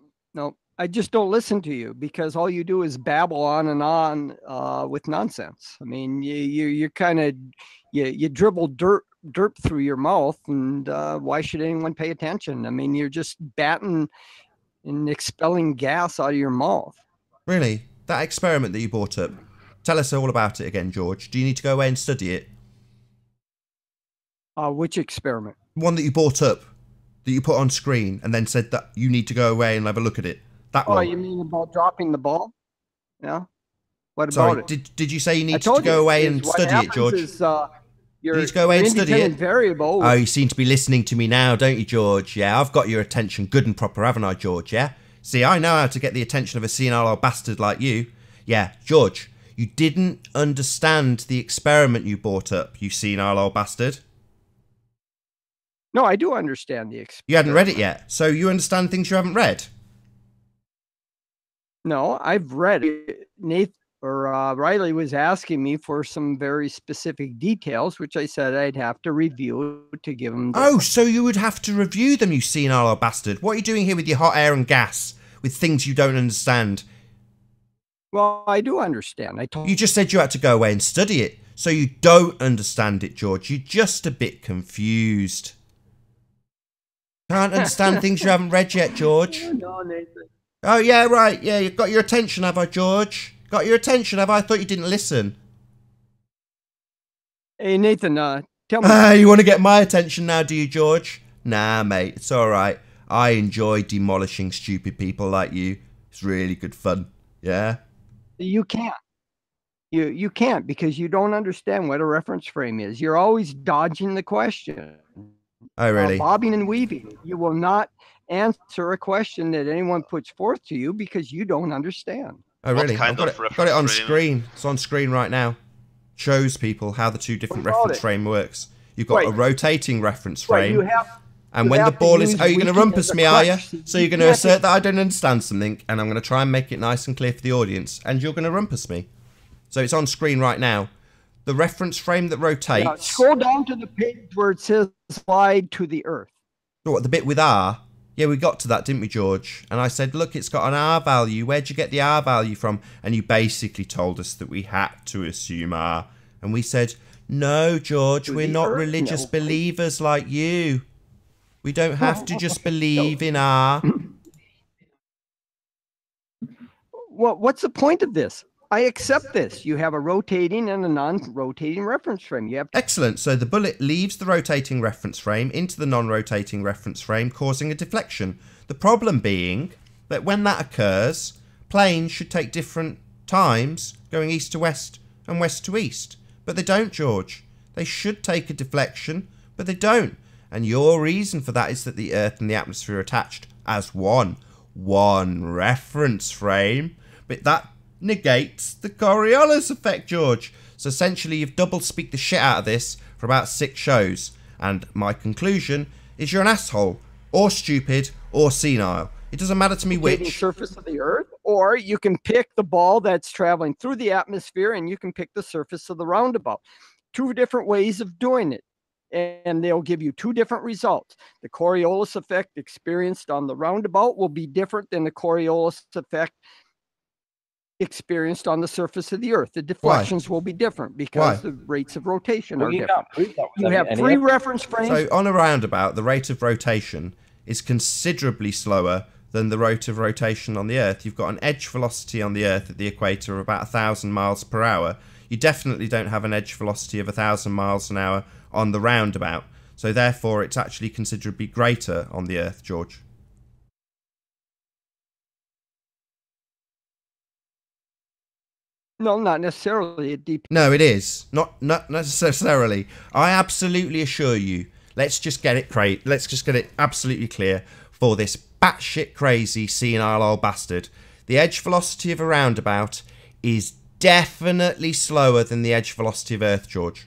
I just don't listen to you because all you do is babble on and on with nonsense. I mean, you're kind of you dribble dirt through your mouth, and why should anyone pay attention? I mean, you're just batting and expelling gas out of your mouth. Really? That experiment that you brought up? Tell us all about it again, George. Do you need to go away and study it? Which experiment? One that you brought up, that you put on screen, and then said that you need to go away and have a look at it. That one. Oh, you mean about dropping the ball? Yeah. What Sorry, about it? did you say you need to go away and study it, George? You need to go away and study it. Variable. Oh, you seem to be listening to me now, don't you, George? Yeah, I've got your attention good and proper, haven't I, George? Yeah? See, I know how to get the attention of a senile old bastard like you. Yeah, George, you didn't understand the experiment you brought up, you senile old bastard. No, I do understand the experiment. You hadn't read it yet, so you understand things you haven't read? No, I've read it. Nathan or Riley was asking me for some very specific details, which I said I'd have to review to give him. Oh, so you would have to review them, you senile old bastard. What are you doing here with your hot air and gas, with things you don't understand? Well, I do understand. You just said you had to go away and study it, so you don't understand it, George. You're just a bit confused. Can't understand things you haven't read yet, George. No, Nathan. Oh, yeah, right. Yeah, you've got your attention, have I, George? Got your attention, have I? I thought you didn't listen. Hey, Nathan, tell me. You want to get my attention now, do you, George? Nah, mate, it's all right. I enjoy demolishing stupid people like you. It's really good fun. Yeah? You can't. You can't because you don't understand what a reference frame is. You're always dodging the question. Oh, really? Bobbing and weaving. You will not answer a question that anyone puts forth to you because you don't understand. Oh, really? I've got it on screen. It's on screen right now. Shows people how the two different reference frame works. You've got a rotating reference frame. And when the ball is... Oh, you're going to rumpus me, are you? So you're going to assert that I don't understand something, and I'm going to try and make it nice and clear for the audience, and you're going to rumpus me. So it's on screen right now. The reference frame that rotates... Yeah, scroll down to the page where it says slide to the earth. What, the bit with R? Yeah, we got to that, didn't we, George? And I said, look, it's got an R value. Where'd you get the R value from? And you basically told us that we had to assume R. And we said, no, George, we're not religious believers like you. We don't have to just believe in R. Well, what's the point of this? I accept this. You have a rotating and a non-rotating reference frame. You have Excellent. So the bullet leaves the rotating reference frame into the non-rotating reference frame, causing a deflection. The problem being that when that occurs, planes should take different times going east to west and west to east. But they don't, George. They should take a deflection, but they don't. And your reason for that is that the Earth and the atmosphere are attached as one reference frame. But that negates the Coriolis effect, George. So essentially you've double-speaked the shit out of this for about 6 shows. And my conclusion is you're an asshole, or stupid, or senile. It doesn't matter to me which. Surface of the Earth, or you can pick the ball that's traveling through the atmosphere and you can pick the surface of the roundabout. 2 different ways of doing it. and they'll give you two different results. The Coriolis effect experienced on the roundabout will be different than the Coriolis effect experienced on the surface of the Earth. The deflections will be different because the rates of rotation are different. You have three reference frames. So on a roundabout, the rate of rotation is considerably slower than the rate of rotation on the Earth. You've got an edge velocity on the Earth at the equator of about 1,000 miles per hour. You definitely don't have an edge velocity of 1,000 miles an hour on the roundabout. So therefore, it's actually considerably greater on the Earth, George. No, not necessarily. No, it is. Not necessarily. I absolutely assure you. Let's just get it absolutely clear for this batshit crazy senile old bastard. The edge velocity of a roundabout is definitely slower than the edge velocity of Earth, George.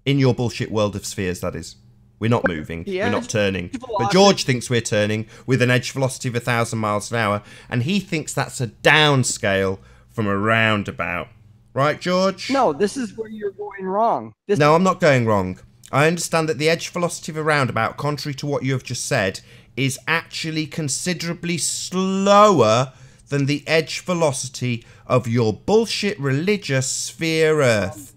In your bullshit world of spheres, that is. We're not moving. We're not turning. But George thinks we're turning with an edge velocity of 1,000 miles an hour, and he thinks that's a downscale from a roundabout. Right, George? No, this is where you're going wrong. No, I'm not going wrong. I understand that the edge velocity of a roundabout, contrary to what you have just said, is actually considerably slower than the edge velocity of your bullshit religious sphere Earth.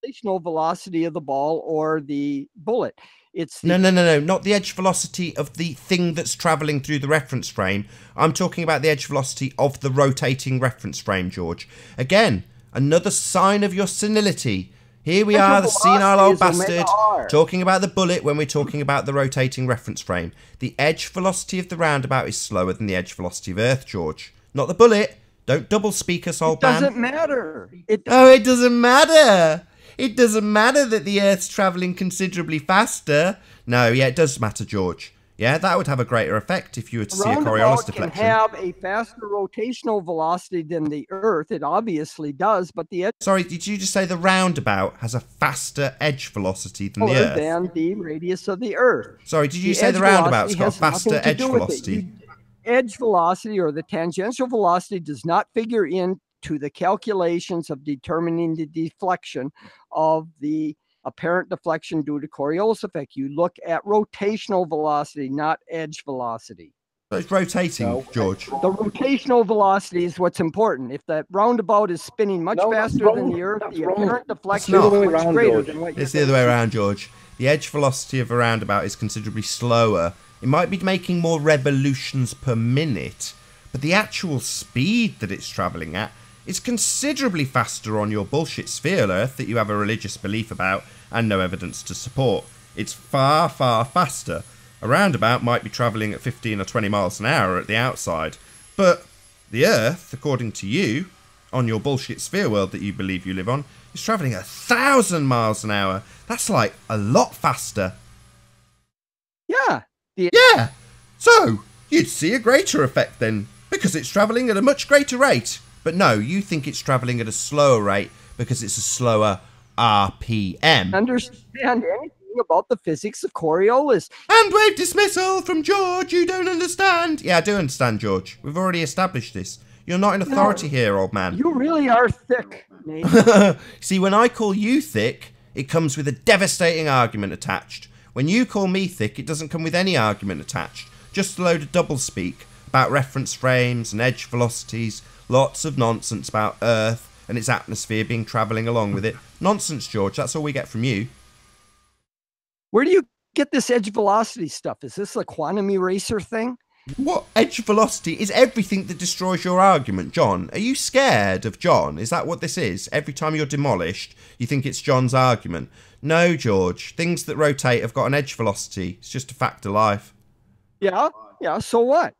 Rotational velocity of the ball or the bullet. It's the No, not the edge velocity of the thing that's travelling through the reference frame. I'm talking about the edge velocity of the rotating reference frame, George. Again, another sign of your senility. Here we are, the senile old bastard, talking about the bullet when we're talking about the rotating reference frame. The edge velocity of the roundabout is slower than the edge velocity of Earth, George. Not the bullet. Don't double speak us, old man. It doesn't matter. It doesn't matter. It doesn't matter that the Earth's travelling considerably faster. No, yeah, it does matter, George. Yeah, that would have a greater effect if you were to see a Coriolis deflection. Can have a faster rotational velocity than the Earth. It obviously does, but the edge... Sorry, did you just say the roundabout has a faster edge velocity than the Earth? Than the radius of the Earth. Sorry, did you say the roundabout's got a faster edge velocity? Edge velocity or the tangential velocity does not figure into the calculations of determining the deflection of the apparent deflection due to Coriolis effect. You look at rotational velocity, not edge velocity. So it's rotating, George. The rotational velocity is what's important. If that roundabout is spinning much faster than the Earth, the apparent deflection is much greater than what it's the other way around, George. The edge velocity of a roundabout is considerably slower. It might be making more revolutions per minute, but the actual speed that it's travelling at is considerably faster on your bullshit sphere Earth that you have a religious belief about and no evidence to support. It's far, far faster. A roundabout might be travelling at 15 or 20 miles an hour at the outside, but the Earth, according to you, on your bullshit sphere world that you believe you live on, is travelling 1,000 miles an hour. That's like a lot faster. Yeah. Yeah. So, you'd see a greater effect then, because it's travelling at a much greater rate. But no, you think it's travelling at a slower rate because it's a slower RPM. Understand anything about the physics of Coriolis. And wave dismissal from George, you don't understand. Yeah, I do understand, George. We've already established this. You're not an authority here, old man. You really are thick, Nate. See, when I call you thick, it comes with a devastating argument attached. When you call me thick, it doesn't come with any argument attached. Just a load of doublespeak about reference frames and edge velocities. Lots of nonsense about Earth and its atmosphere being travelling along with it. Nonsense, George. That's all we get from you. Where do you get this edge velocity stuff? Is this a quantum eraser thing? What? Edge velocity is everything that destroys your argument, John. Are you scared of John? Is that what this is? Every time you're demolished, you think it's John's argument. No, George. Things that rotate have got an edge velocity. It's just a fact of life. Yeah, so what?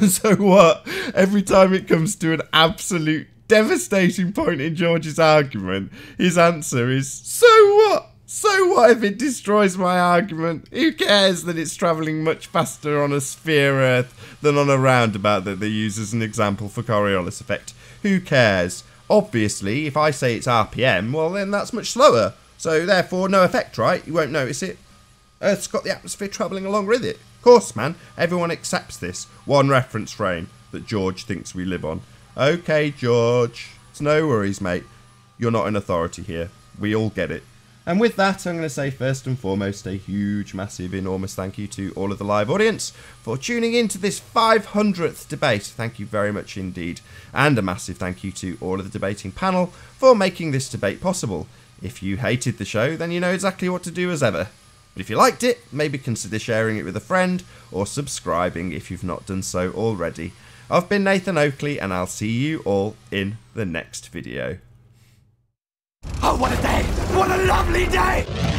So what? Every time it comes to an absolute devastating point in George's argument, his answer is, so what? So what if it destroys my argument? Who cares that it's travelling much faster on a sphere Earth than on a roundabout that they use as an example for Coriolis effect? Who cares? Obviously, if I say it's RPM, well then that's much slower. So therefore, no effect, right? You won't notice it. Earth's got the atmosphere travelling along with it. Of course, man. Everyone accepts this. One reference frame that George thinks we live on. Okay, George. It's no worries, mate. You're not an authority here. We all get it. And with that, I'm going to say first and foremost a huge, massive, enormous thank you to all of the live audience for tuning in to this 500th debate. Thank you very much indeed. And a massive thank you to all of the debating panel for making this debate possible. If you hated the show, then you know exactly what to do as ever. But if you liked it, maybe consider sharing it with a friend or subscribing if you've not done so already. I've been Nathan Oakley, and I'll see you all in the next video. Oh, what a day! What a lovely day!